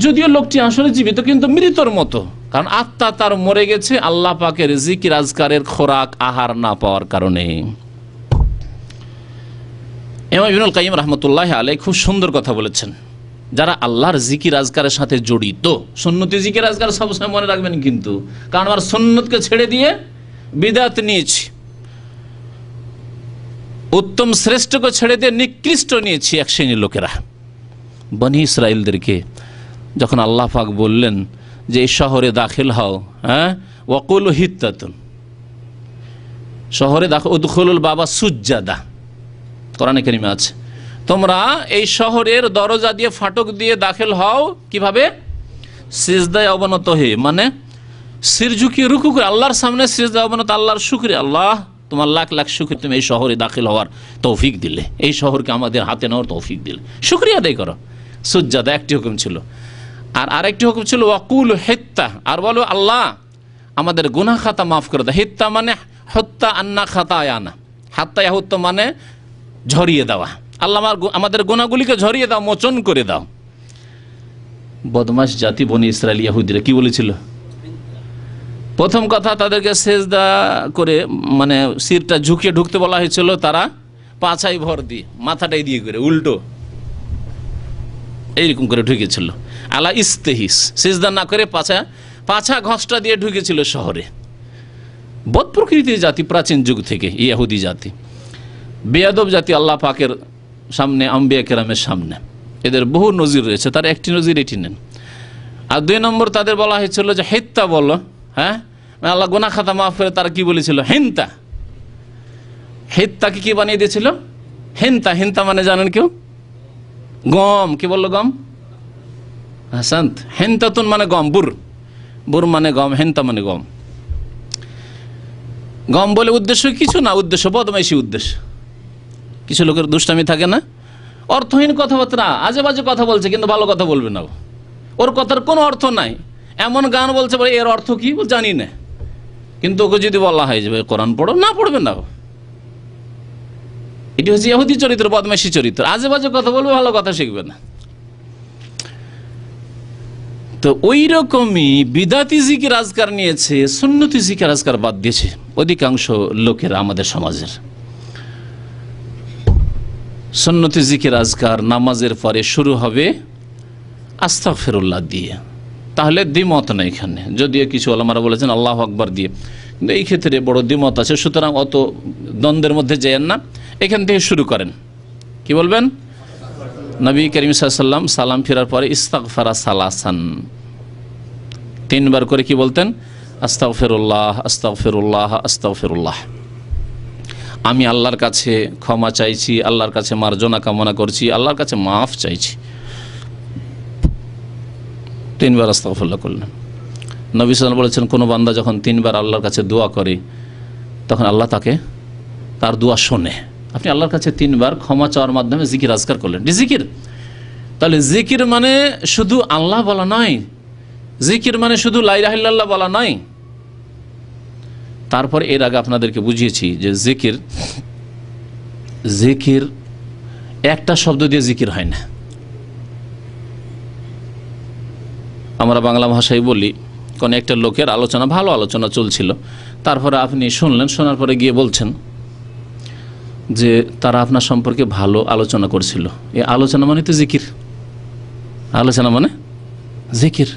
যদিও লোকটি আসলে জীবিত, কিন্তু মৃতর মতো, কারণ আত্মা তার মরে গেছে আল্লাহ পাকের জিকির আজকারের খোরাক আহার না পাওয়ার কারণে। ইমাম ইবনুল কাইয়্যিম রাহমাতুল্লাহি আলাইহি খুব সুন্দর কথা বলেছেন। যারা আল্লাহর জিকির আজকারের সাথে জড়িত, সুন্নতি জিকির আজকার সবসময় মনে রাখবেন কিন্তু, কারণ আমার সুন্নতকে ছেড়ে দিয়ে বিদআত নিয়েছি, উত্তম শ্রেষ্ঠকে ছেড়ে দিয়ে নিকৃষ্ট নিয়েছি এক শ্রেণীর লোকেরা। বনি ইসরাইলদেরকে যখন আল্লাহ পাক বললেন যে এই শহরে দাখিল হও, হ্যাঁ, ওয়াকুলু হিত্তাতুন, শহরে দাখিল, উদখুলুল বাবা সুজ্জাদা, কোরআনে কারিমে আছে, তোমরা এই শহরের দরজা দিয়ে, ফাটক দিয়ে দাখিল হও কিভাবে? সিজদায় অবনত হয়ে, মানে সির ঝুঁকিয়ে রুকু করে আল্লাহর সামনে সিজদায় অবনত, আল্লাহর শুকরিয়া, আল্লাহ তোমার লাখ লাখ শুকরিয়া, তুমি এই শহরে দাখিল হওয়ার তৌফিক দিলে, এই শহরকে আমাদের হাতে নেওয়ার তৌফিক দিলে, শুকরিয়া আদায় করো। সুজ্জাদা একটি হুকুম ছিল। আর আরেকটি হুকুম ছিল ওয়াকুল হিত্তা, আর বলো আল্লাহ আমাদের গুনাহ খাতা মাফ করে দাও। হিত্তা মানে হত্যা আন্না খাতায়ানা, হাত্তা ইয়াহুত্তা মানে ঝরিয়ে দেওয়া, আল্লাহ আমাদের গুনাহগুলিকে ঝরিয়ে দাও, মোচন করে দাও। বদমাশ জাতি বনি ইসরাইল ইহুদিরা কি বলেছিল? প্রথম কথা, তাদেরকে সেজদা করে, মানে শিরটা ঝুঁকিয়ে ঢুকতে বলা হয়েছিল, তারা পাছাই ভর দিয়ে, মাথাটাই দিয়ে করে উল্টো এইরকম করে ঢুকেছিল। আলা ইস্তেহিস, সিজদা না করে পাছা ঘষটা দিয়ে ঢুকেছিল শহরে। বদ প্রকৃতির জাতি প্রাচীন যুগ থেকে, ইহুদি জাতি, বেয়াদব জাতি আল্লাহ পাকের সামনে, আম্বিয়া কেরামের সামনে। এদের বহু নজির রয়েছে, তার একটি নজির এটি নেন। আর 2 নম্বর, তাদের বলা হয়েছিল যে হিত্তা বলো, হ্যাঁ, আল্লাহ গুনাহ খাতা মাফ করে, তারা কি বলেছিল? হিন্তা। হিত্তাকে কি বানিয়ে দিয়েছিল? হিন্তা। হিন্তা মানে জানেন কেউ? গম। কি বললো? গম। হাসান্ত। হেন্তাতুন মানে গম, বুর মানে গম, হেন্তা মানে গম। গম বলে উদ্দেশ্য কিছু না, উদ্দেশ্য বদমাইশি উদ্দেশ্য। কিছু লোকের দুষ্টামি থাকে না, অর্থহীন কথাবার্তা, আজে বাজে কথা বলছে, কিন্তু ভালো কথা বলবে না, ওর কথার কোনো অর্থ নাই। এমন গান বলছে, বলে এর অর্থ কি জানি না, কিন্তু ওকে যদি বলা হয় যে কোরআন পড়ো, না পড়বে না। এটি হচ্ছে ইহুদি চরিত্র, বদমাইশি চরিত্র। আজে বাজে কথা বলবে, ভালো কথা শিখবে না। তো ওই রকমই বিদাতি জিকির আজকার নিয়েছে, সুন্নতি জিকির আজকার বাদ দিয়েছে অধিকাংশ লোকেরা আমাদের সমাজের। সুন্নতি জিকির আজকার নামাজের পরে শুরু হবে আস্তাগফিরুল্লাহ দিয়ে, তাহলে দ্বিমত নেই এখানে, যদিও কিছু ওলামারা বলেছেন আল্লাহু আকবার দিয়ে, কিন্তু এই ক্ষেত্রে বড় দ্বিমত আছে। সুতরাং অত দ্বন্দ্বের মধ্যে যেয়েন না, এখান থেকে শুরু করেন। কি বলবেন? নবী করিম সাল্লাল্লাহু আলাইহি ওয়াসাল্লাম সালাম ফেরার পরে ইস্তাগফারা সালাসান, 3 বার করে কি বলতেন? আস্তাগফিরুল্লাহ আস্তাগফিরুল্লাহ আস্তাগফিরুল্লাহ। আমি আল্লাহর কাছে ক্ষমা চাইছি, আল্লাহর কাছে মার্জনা কামনা করছি, আল্লাহর কাছে মাফ চাইছি। 3 বার আস্তাগফিরুল্লাহ করলেন। নবী সাল্লাল্লাহু আলাইহি ওয়াসাল্লাম বলেছেন, কোনো বান্দা যখন 3 বার আল্লাহর কাছে দোয়া করে, তখন আল্লাহ তার দোয়া শোনে। আপনি আল্লাহর কাছে 3 বার ক্ষমা চাওয়ার মাধ্যমে জিকির আজকার করলেন। জিকির, তাহলে জিকির মানে শুধু আল্লাহ বলা নয়, জিকির মানে শুধু লা ইলাহা ইল্লাল্লাহ বলা নয়, তারপর এর আগে আপনাদেরকে বুঝিয়েছি যে জিকির একটা শব্দ দিয়ে জিকির হয় না। আমরা বাংলা ভাষায় বলি, কোন একটা লোকের আলোচনা, ভালো আলোচনা চলছিল, তারপরে আপনি শুনলেন, শোনার পরে গিয়ে বলছেন যে তারা আপনার সম্পর্কে ভালো আলোচনা করছিল। এই আলোচনা মানে তো জিকির, আলোচনা মানে জিকির।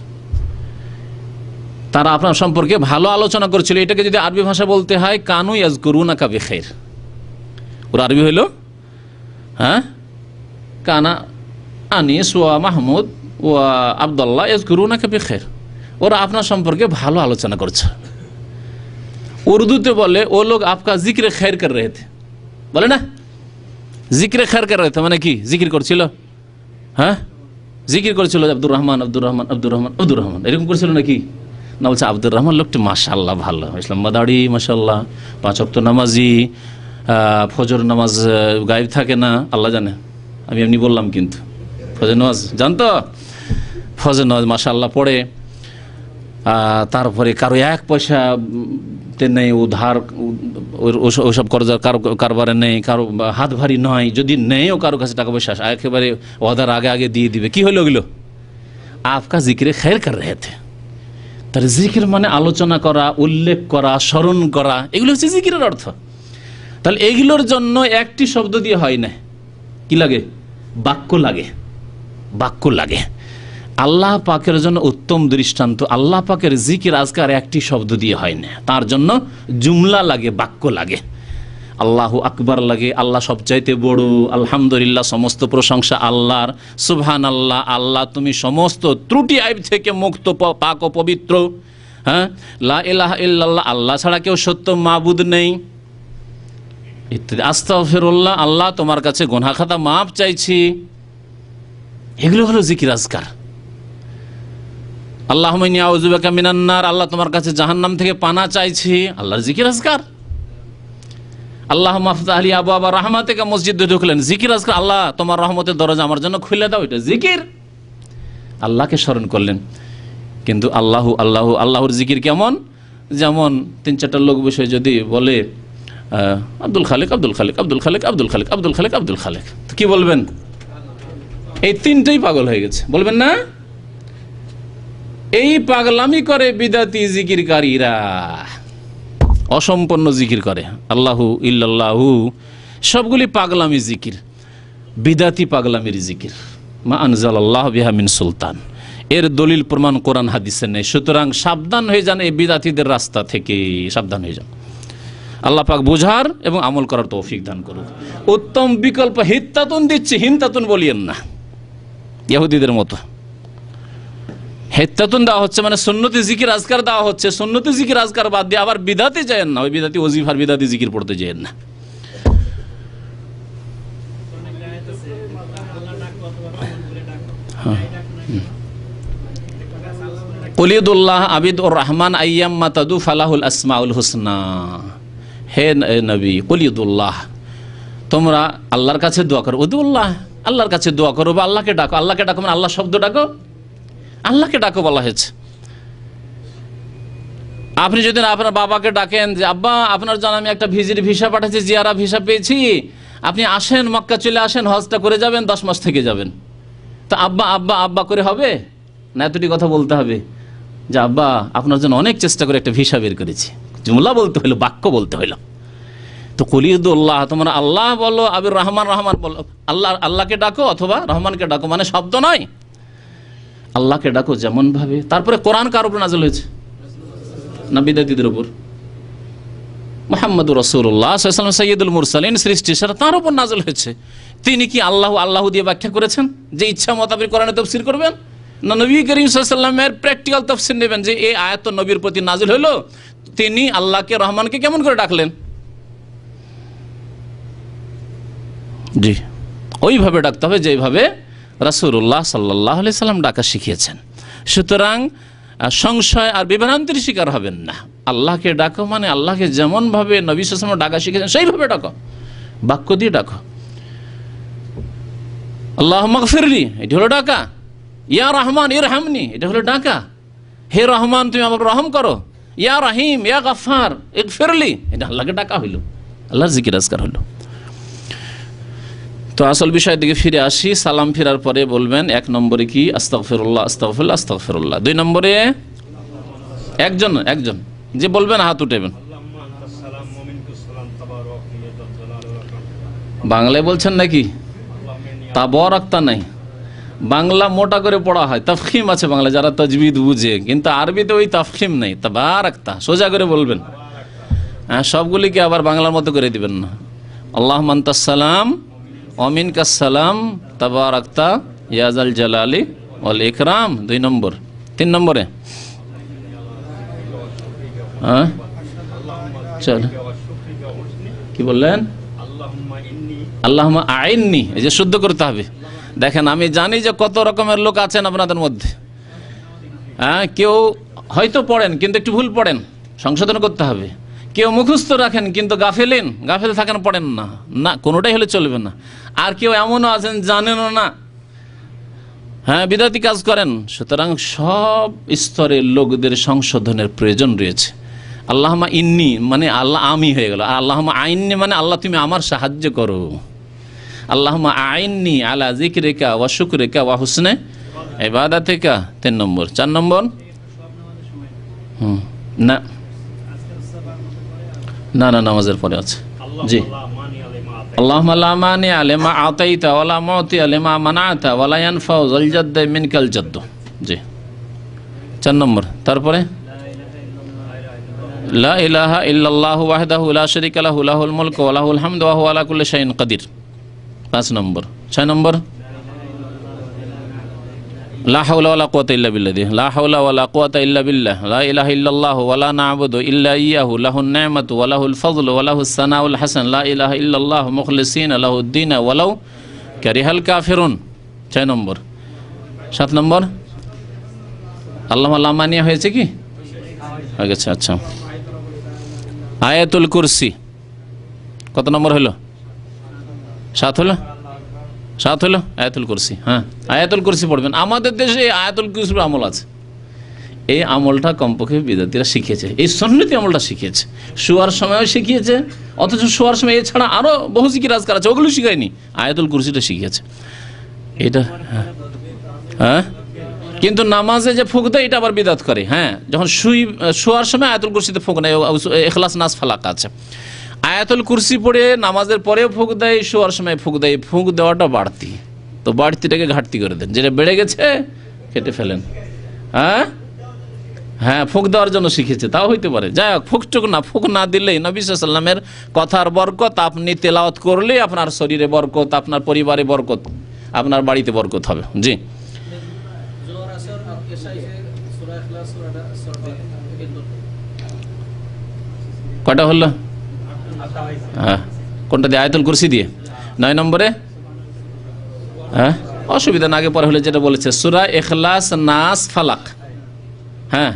তারা আপনার সম্পর্কে ভালো আলোচনা করছিল, এটাকে যদি আরবি ভাষা বলতে হয় কানু ইয়াজকুরুনাকা বিখাইর। ওর আরবি হইল কানা আনিস ওয়া মাহমুদ ওয়া আব্দুল্লাহ ইয়াজকুরুনাকা বিখাইর। ওরা আপনার সম্পর্কে ভালো আলোচনা করছে। উর্দুতে বলে ও লোক আপকা জিক্রে খৈর কর রহে থে, বলে না জিক্রে খৈর কর রহে থে, মানে কি জিকির করছিল? জিকির করছিল আব্দুর রহমান আব্দুর রহমান আব্দুর রহমান আব্দুর রহমান, এরকম করছিল নাকি? না, বলছে আব্দুর রহমান লোকটি মাশাআল্লাহ ভালো, ইসলাম দাড়ি মাশাআল্লাহ, 5 ওয়াক্ত নামাজি, ফজর নামাজ গায়েব থাকে না, আল্লাহ জানে, আমি এমনি বললাম, কিন্তু ফজর নামাজ জানতো, ফজর নামাজ মাশাআল্লাহ পড়ে। তারপরে কারো 1 পয়সা নেই, উধার ওসব কারবারে নেই, কারো হাত ভারী নয়, যদি নেইও কারো কাছে টাকা পয়সা একেবারে ওদের আগে আগে দিয়ে দিবে। কি হলো ওগুলো? আপকা জিকিরে খৈর কর রহে থে। তার জিকির মানে আলোচনা করা, উল্লেখ করা, স্মরণ করা, এগুলো হচ্ছে জিকিরের অর্থ। তাহলে এগুলোর জন্য একটি শব্দ দিয়ে হয় না, কি লাগে? বাক্য লাগে, বাক্য লাগে। আল্লাহ পাকের জন্য উত্তম দৃষ্টান্ত, আল্লাহ পাকের জিকির আজকার একটি শব্দ দিয়ে হয় না, তার জন্য জুমলা লাগে, বাক্য লাগে। আল্লাহু আকবার লাগে, আল্লাহ সবচাইতে বড়, আলহামদুলিল্লাহ সমস্ত প্রশংসা আল্লাহর, সুবহানাল্লাহ আল্লাহ তুমি সমস্ত ত্রুটি আইব থেকে মুক্ত, পাক ও পবিত্র, লা ইলাহা ইল্লাল্লাহ আল্লাহ ছাড়া কেউ সত্য মাবুদ নেই ইত্যাদি, আস্তাগফিরুল্লাহ আল্লাহ তোমার কাছে গুনাহ খাতা মাফ চাইছি। এগুলো হলো জিকির আজকার। আল্লাহুম্মা ইন্নী আউযু বিকা মিনান নার, আল্লাহ তোমার কাছে জাহান্নাম থেকে পানা চাইছি, আল্লাহর জিকির আজকার। আল্লাহুম্মা আফতাহ লি আবওয়াবা রাহমাতিকা, মসজিদে ঢুকলেন, জিকির আজকার, আল্লাহ তোমার রহমতের দরজা আমার জন্য খুলে দাও, এটা জিকির। আল্লাহকে স্মরণ করলেন। কিন্তু আল্লাহর জিকির কেমন? যেমন 3-4টা লোক বসে যদি বলে আব্দুল খালেক আব্দুল খালেক আব্দুল খালেক আব্দুল খালেক আব্দুল খালেক আব্দুল খালেক, তো কি বলবেন? এই 3টেই পাগল হয়ে গেছে, বলবেন না? এই পাগলামি করে বিদাতি জিকিরকারীরা, অসম্পন্ন জিকির করে, আল্লাহু ইল্লাল্লাহু, সবগুলি পাগলামি জিকির, বিদাতি পাগলামির জিকির। মা আনজালাল্লাহু বিহা মিন সুলতান, এর দলিল প্রমাণ কোরআন হাদিসে নেই। সুতরাং সাবধান হয়ে যান এই বিদাতিদের রাস্তা থেকে, সাবধান হয়ে যান। আল্লাহ পাক বুঝার এবং আমল করার তৌফিক দান করুন। উত্তম বিকল্প হিত্তাতুন দিচ্ছে, হিনতাতুন বলিয়েন না ইহুদিদের মতো। হেত্তাতুন দেওয়া হচ্ছে মানে সুন্নতি জিকির আজকার দেওয়া হচ্ছে, সুন্নতি জিকির আজকার বাদ দিয়ে আবার বিদাতে যায়েন না, ওই বিদাতি ওজিফার বিদাতি জিকির পড়তে যায়েন না। কুলিদুল্লাহ আবিদুর রহমান আইয়াম মাতাদু ফালাহুল আসমাউল হুসনা। হে নবী, কুলিদুল্লাহ, তোমরা আল্লাহর কাছে দোয়া করো, উদুল্লাহ আল্লাহর কাছে দোয়া করো বা আল্লাহকে ডাকো। আল্লাহকে ডাকো মানে আল্লাহ শব্দ ডাকো, আল্লাহকে ডাকো বলা হয়েছে। আপনি যদি আপনার বাবাকে ডাকেন যে আব্বা আপনার জন্য আমি একটা ভিসা পাঠাচ্ছি, জিয়ারা ভিসা পেয়েছি, আপনি আসেন, মক্কা চলে আসেন, হজটা করে যাবেন, 10 মাস থেকে যাবেন, তো আব্বা আব্বা আব্বা করে হবে না? এতটি কথা বলতে হবে যে আব্বা আপনার জন্য অনেক চেষ্টা করে একটা ভিসা বের করেছি, জুমলা বলতে হইলো, বাক্য বলতে হইলো। তো কুলিদুল্লাহ, তোমরা আল্লাহ বলো, আবির রহমান রহমান বলো, আল্লাহকে ডাকো অথবা রহমানকে ডাকো, মানে শব্দ নয়, আল্লাহকে ডাকো যেমন ভাবে। তারপরে কোরআন কার উপর নাযিল হয়েছে? না বিদাতীদের উপর? মুহাম্মদুর রাসূলুল্লাহ সাল্লাল্লাহু আলাইহি ওয়াসাল্লাম সাইয়্যিদুল মুরসালিন, সৃষ্টি সেরা, তার উপর নাযিল হয়েছে। তিনি কি আল্লাহ দিয়ে ব্যাখ্যা করেছেন যে ইচ্ছা মোতাবেক কোরআনে তাফসীর করবেন? না নবী করিম সাল্লাল্লাহু আলাইহি ওয়াসাল্লামের প্র্যাকটিক্যাল তাফসীর নেবেন যে এই আয়াত তো নবীর প্রতি নাযিল হলো, তিনি আল্লাহকে রহমানকে কেমন করে ডাকলেন? জি, ওইভাবে ডাকতে হবে যেভাবে রাসূলুল্লাহ সাল্লাল্লাহু আলাইহি সাল্লাম ডাকা শিখিয়েছেন। সুতরাং সংশয় আর বিভ্রান্তির শিকার হবেন না। আল্লাহকে ডাকো মানে আল্লাহকে যেমন ভাবে নবী সাল্লাল্লাহু আলাইহি ওয়াসাল্লাম ডাকা শিখিয়েছেন সেইভাবে ডাকো, বাক্য দিয়ে ডাকো। আল্লাহুম্মা গফিরলি, এটা হলো ডাকা। ইয়া রহমান ইরহামনি, এটা হলো ডাকা। হে রহমান তুমি আমাকে রহম করো, ইয়া রাহিম, ইয়া গাফফার, ইগফিরলি, এটা আল্লাহকে ডাকা হইল, আল্লাহর জিকির আজকার হইল। তো আসল বিষয়ের দিকে ফিরে আসি। সালাম ফিরার পরে বলবেন 1 নম্বরে কি? আস্তাগফিরুল্লাহ, আস্তাগফিরুল্লাহ, আস্তাগফিরুল্লাহ। 2 নম্বরে একজন যে বলবেন হাত উঠাবেন। বাংলায় বলছেন নাকি? তাবারাকতা নাই, বাংলা মোটা করে পড়া হয়, তাফখিম আছে বাংলা যারা তাজবিদ বুঝে, কিন্তু আরবিতে ওই তাফখিম নেই, তাবারাকতা সোজা করে বলবেন। হ্যাঁ, সবগুলিকে আবার বাংলার মতো করে দিবেন না। আল্লাহুম্মা আনতাস সালাম ওয়া মিনকাস সালাম তাবারাকতা ইয়া যাল জালালি ওয়াল ইকরাম। 2 নম্বর। 3 নম্বরে হ্যাঁ চল কি বললেন? আল্লাহুম্মা আইন্নি, এই যে শুদ্ধ করতে হবে। দেখেন, আমি জানি যে কত রকমের লোক আছেন আপনাদের মধ্যে। হ্যাঁ, কেউ হয়তো পড়েন কিন্তু একটু ভুল পড়েন, সংশোধন করতে হবে। কেউ মুখস্থ রাখেন কিন্তু গাফেল থাকেন, পড়েন না, না কোনোটাই হলে চলবে না। আর কেউ এমনও আছেন জানেনও না, হ্যাঁ বিদাতি কাজ করেন। সুতরাং সব স্তরের লোকদের সংশোধনের প্রয়োজন রয়েছে। আল্লাহুম্মা ইন্নি মানে আল্লাহ আমি হয়ে গেল, আর আল্লাহুম্মা আইন্নি মানে আল্লাহ তুমি আমার সাহায্য করো। আল্লাহুম্মা আইন্নি আলা যিকরিকা ওয়া শুকরিকা ওয়া হুসনে ইবাদাতিকা। 3 নম্বর। 4 নম্বর না না না, নামাজের পরে আছে। জি, আল্লাহুম্মা লা মানিআ লিমা আতাইতা ওয়া লা মুতিআ লিমা মানা'তা ওয়া লা ইয়ানফা'ু যাল জাদ্দি মিনকাল জাদ্দু। জি, 4 নম্বর। তারপরে লা ইলাহা ইল্লাল্লাহু ওয়াহদাহু লা শারীকা লাহু লাহুল মুলকু ওয়া লাহুল হামদু ওয়া হুয়া আলা কুল্লি শাইইন কাদির। 5 নম্বর। 6 নম্বর লা হাওলা ওয়ালা কুওয়াতা ইল্লা বিল্লাহ, লা হাওলা ওয়ালা কুওয়াতা ইল্লা বিল্লাহ, লা ইলাহা ইল্লাল্লাহু ওয়া লা না'বুদু ইল্লা ইয়্যাহু, লাহুন নি'মাতু ওয়া লাহুল ফাযলু ওয়া লাহুস সানাউল হাসান, লা ইলাহা ইল্লাল্লাহু মুখলিসিনা লাহুদ-দীন ওয়ালাউ কারিহাল কাফিরুন। 6 নম্বর। 7 নম্বর আল্লাহুম্মা লা মানিয়া হয়েছে কি? হয়ে গেছে। আচ্ছা, আয়াতুল কুরসি কত নম্বর হলো? 7 হলো? 7 হলো আয়াতুল কুরসি। হ্যাঁ, আয়াতুল কুরসি পড়বেন। আমাদের দেশে আয়াতুল কুরসির আমল আছে, এই আমলটা কমপক্ষে বিদাতিরা শিখিয়েছে, এই সুন্নতি আমলটা শিখিয়েছে, শোয়ার সময়ও শিখিয়েছে। অথচ শোয়ার সময় এছাড়া আরো বহু জিকির আজকার আছে, ওগুলো শিখায়নি, আয়াতুল কুরসিটা শিখিয়েছে। এটা হ্যাঁ, কিন্তু নামাজে যে ফুঁক দেয় এটা আবার বিদাত করে। হ্যাঁ, যখন শোয়ার সময় আয়াতুল কুরসিতে ফুঁক নেয়, ইখলাস নাস ফালাক আছে। আয়াতুল কুরসি পড়ে নামাজের পরেও ফুঁক দেয়, শোয়ার সময় ফুঁক দেয়। ফুঁক দেওয়াটা বাড়তি, তো বাড়তিটাকে ঘাটতি করে দেন, যেটা বেড়ে গেছে কেটে ফেলেন। হ্যাঁ হ্যাঁ, ফুঁক দেওয়ার জন্য শিখেছে, তাও হইতে পারে। যাই হোক, ফুঁক না দিলেই নবী সাল্লাল্লাহু আলাইহি ওয়াসাল্লামের কথার বরকত আপনি তেলাওয়াত করলে আপনার শরীরে বরকত, আপনার পরিবারে বরকত, আপনার বাড়িতে বরকত হবে। জি, কটা হলো? হ্যাঁ, কোনটা দিয়ে? আয়াতুল কুরসি দিয়ে। 9 নম্বরে হ্যাঁ, অসুবিধা না, আগে পরে হলে যেটা বলেছে সূরা ইখলাস নাস ফালাক। হ্যাঁ,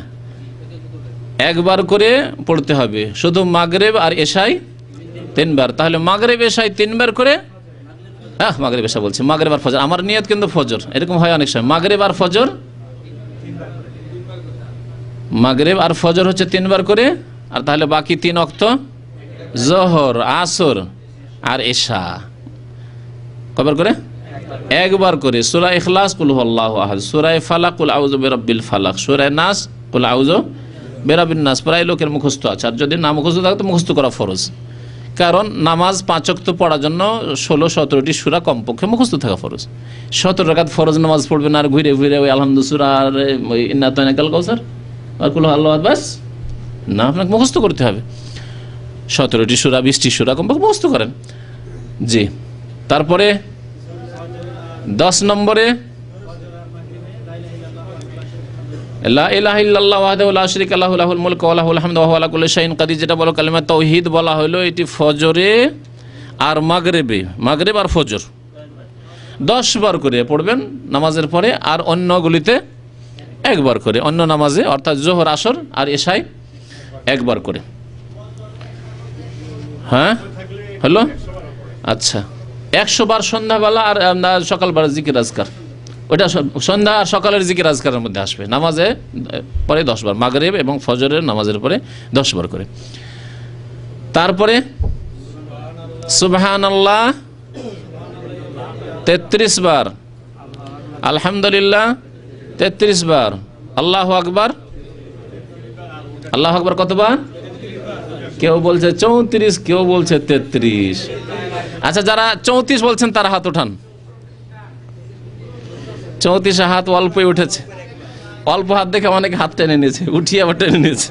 একবার করে পড়তে হবে, শুধু মাগরিব আর এশাই 3 বার। তাহলে মাগরিব এশাই 3 বার করে, মাগরিব এশা বলছি, মাগরিব আর ফজর, আমার নিয়ত কিন্তু ফজর, এরকম হয় অনেক সময়। মাগরিব আর ফজর, মাগরিব আর ফজর হচ্ছে 3 বার করে, আর তাহলে বাকি 3 ওয়াক্ত জোহর, আসর আর এশা কয়বার করে? 1 বার করে। সূরা ইখলাস কুল হুয়াল্লাহু আহাদ, সূরা ফালাক কুল আউযু বিরাব্বিল ফালাক, সূরা নাস কুল আউযু বিরাব্বিন নাস প্রায় লোকের মুখস্থ আছে, আর যদি না মুখস্থ থাকে তো মুখস্থ করা ফরজ। কারণ নামাজ 5 ওয়াক্ত পড়ার জন্য 16-17টি সূরা কমপক্ষে মুখস্থ থাকা ফরজ। 17 রাকাত ফরজ নামাজ পড়বেন আর ঘুরে ঘুরে ওই আলহামদুলিল্লাহ সূরা আর ইন্না আতাইনাকাল কাউসার আর কুল হুয়াল্লাহু আহাদ বাস না, আপনাকে মুখস্থ করতে হবে। 17টি সূরা, 20টি সূরা কমপক্ষে মুখস্থ করেন। জি, তারপরে 10 নম্বরে লা ইলাহা ইল্লাল্লাহু ওয়াহদাহু লা শারীকা লাহু লাহুল মুলকু ওয়া লাহুল হামদু ওয়া হুয়া আলা কুল্লি শাইইন কাদির, যেটা বলো কালিমা তাওহীদ বলা হলো, এটি ফজরে আর মাগরিবে, মাগরিব আর ফজর 10 বার করে পড়বেন নামাজের পরে, আর অন্যগুলিতে 1 বার করে, অন্য নামাজে অর্থাৎ জোহর, আসর আর এশায় 1 বার করে। হ্যাঁ হলো? আচ্ছা, 100 বার সন্ধ্যাবেলা আর সকালবেলা জিকির আজকার ওটা সন্ধ্যা আর সকালের জিকির আজকারের মধ্যে আসবে। নামাজে পরে 10 বার, মাগরিব এবং ফজরের নামাজের পরে 10 বার করে। তারপরে সুবহানাল্লাহ 33 বার, আলহামদুলিল্লাহ 33 বার, আল্লাহু আকবার। আল্লাহু আকবার কতবার? কেউ বলছে 34, কেউ বলছে 33। আচ্ছা, যারা 34 বলছেন তারা হাত ওঠান। 34 হাত অল্পই উঠেছে। অল্প হাত দেখে অনেকে হাত টেনে নিয়েছে, উঠিয়ে আবার টেনে নিয়েছে।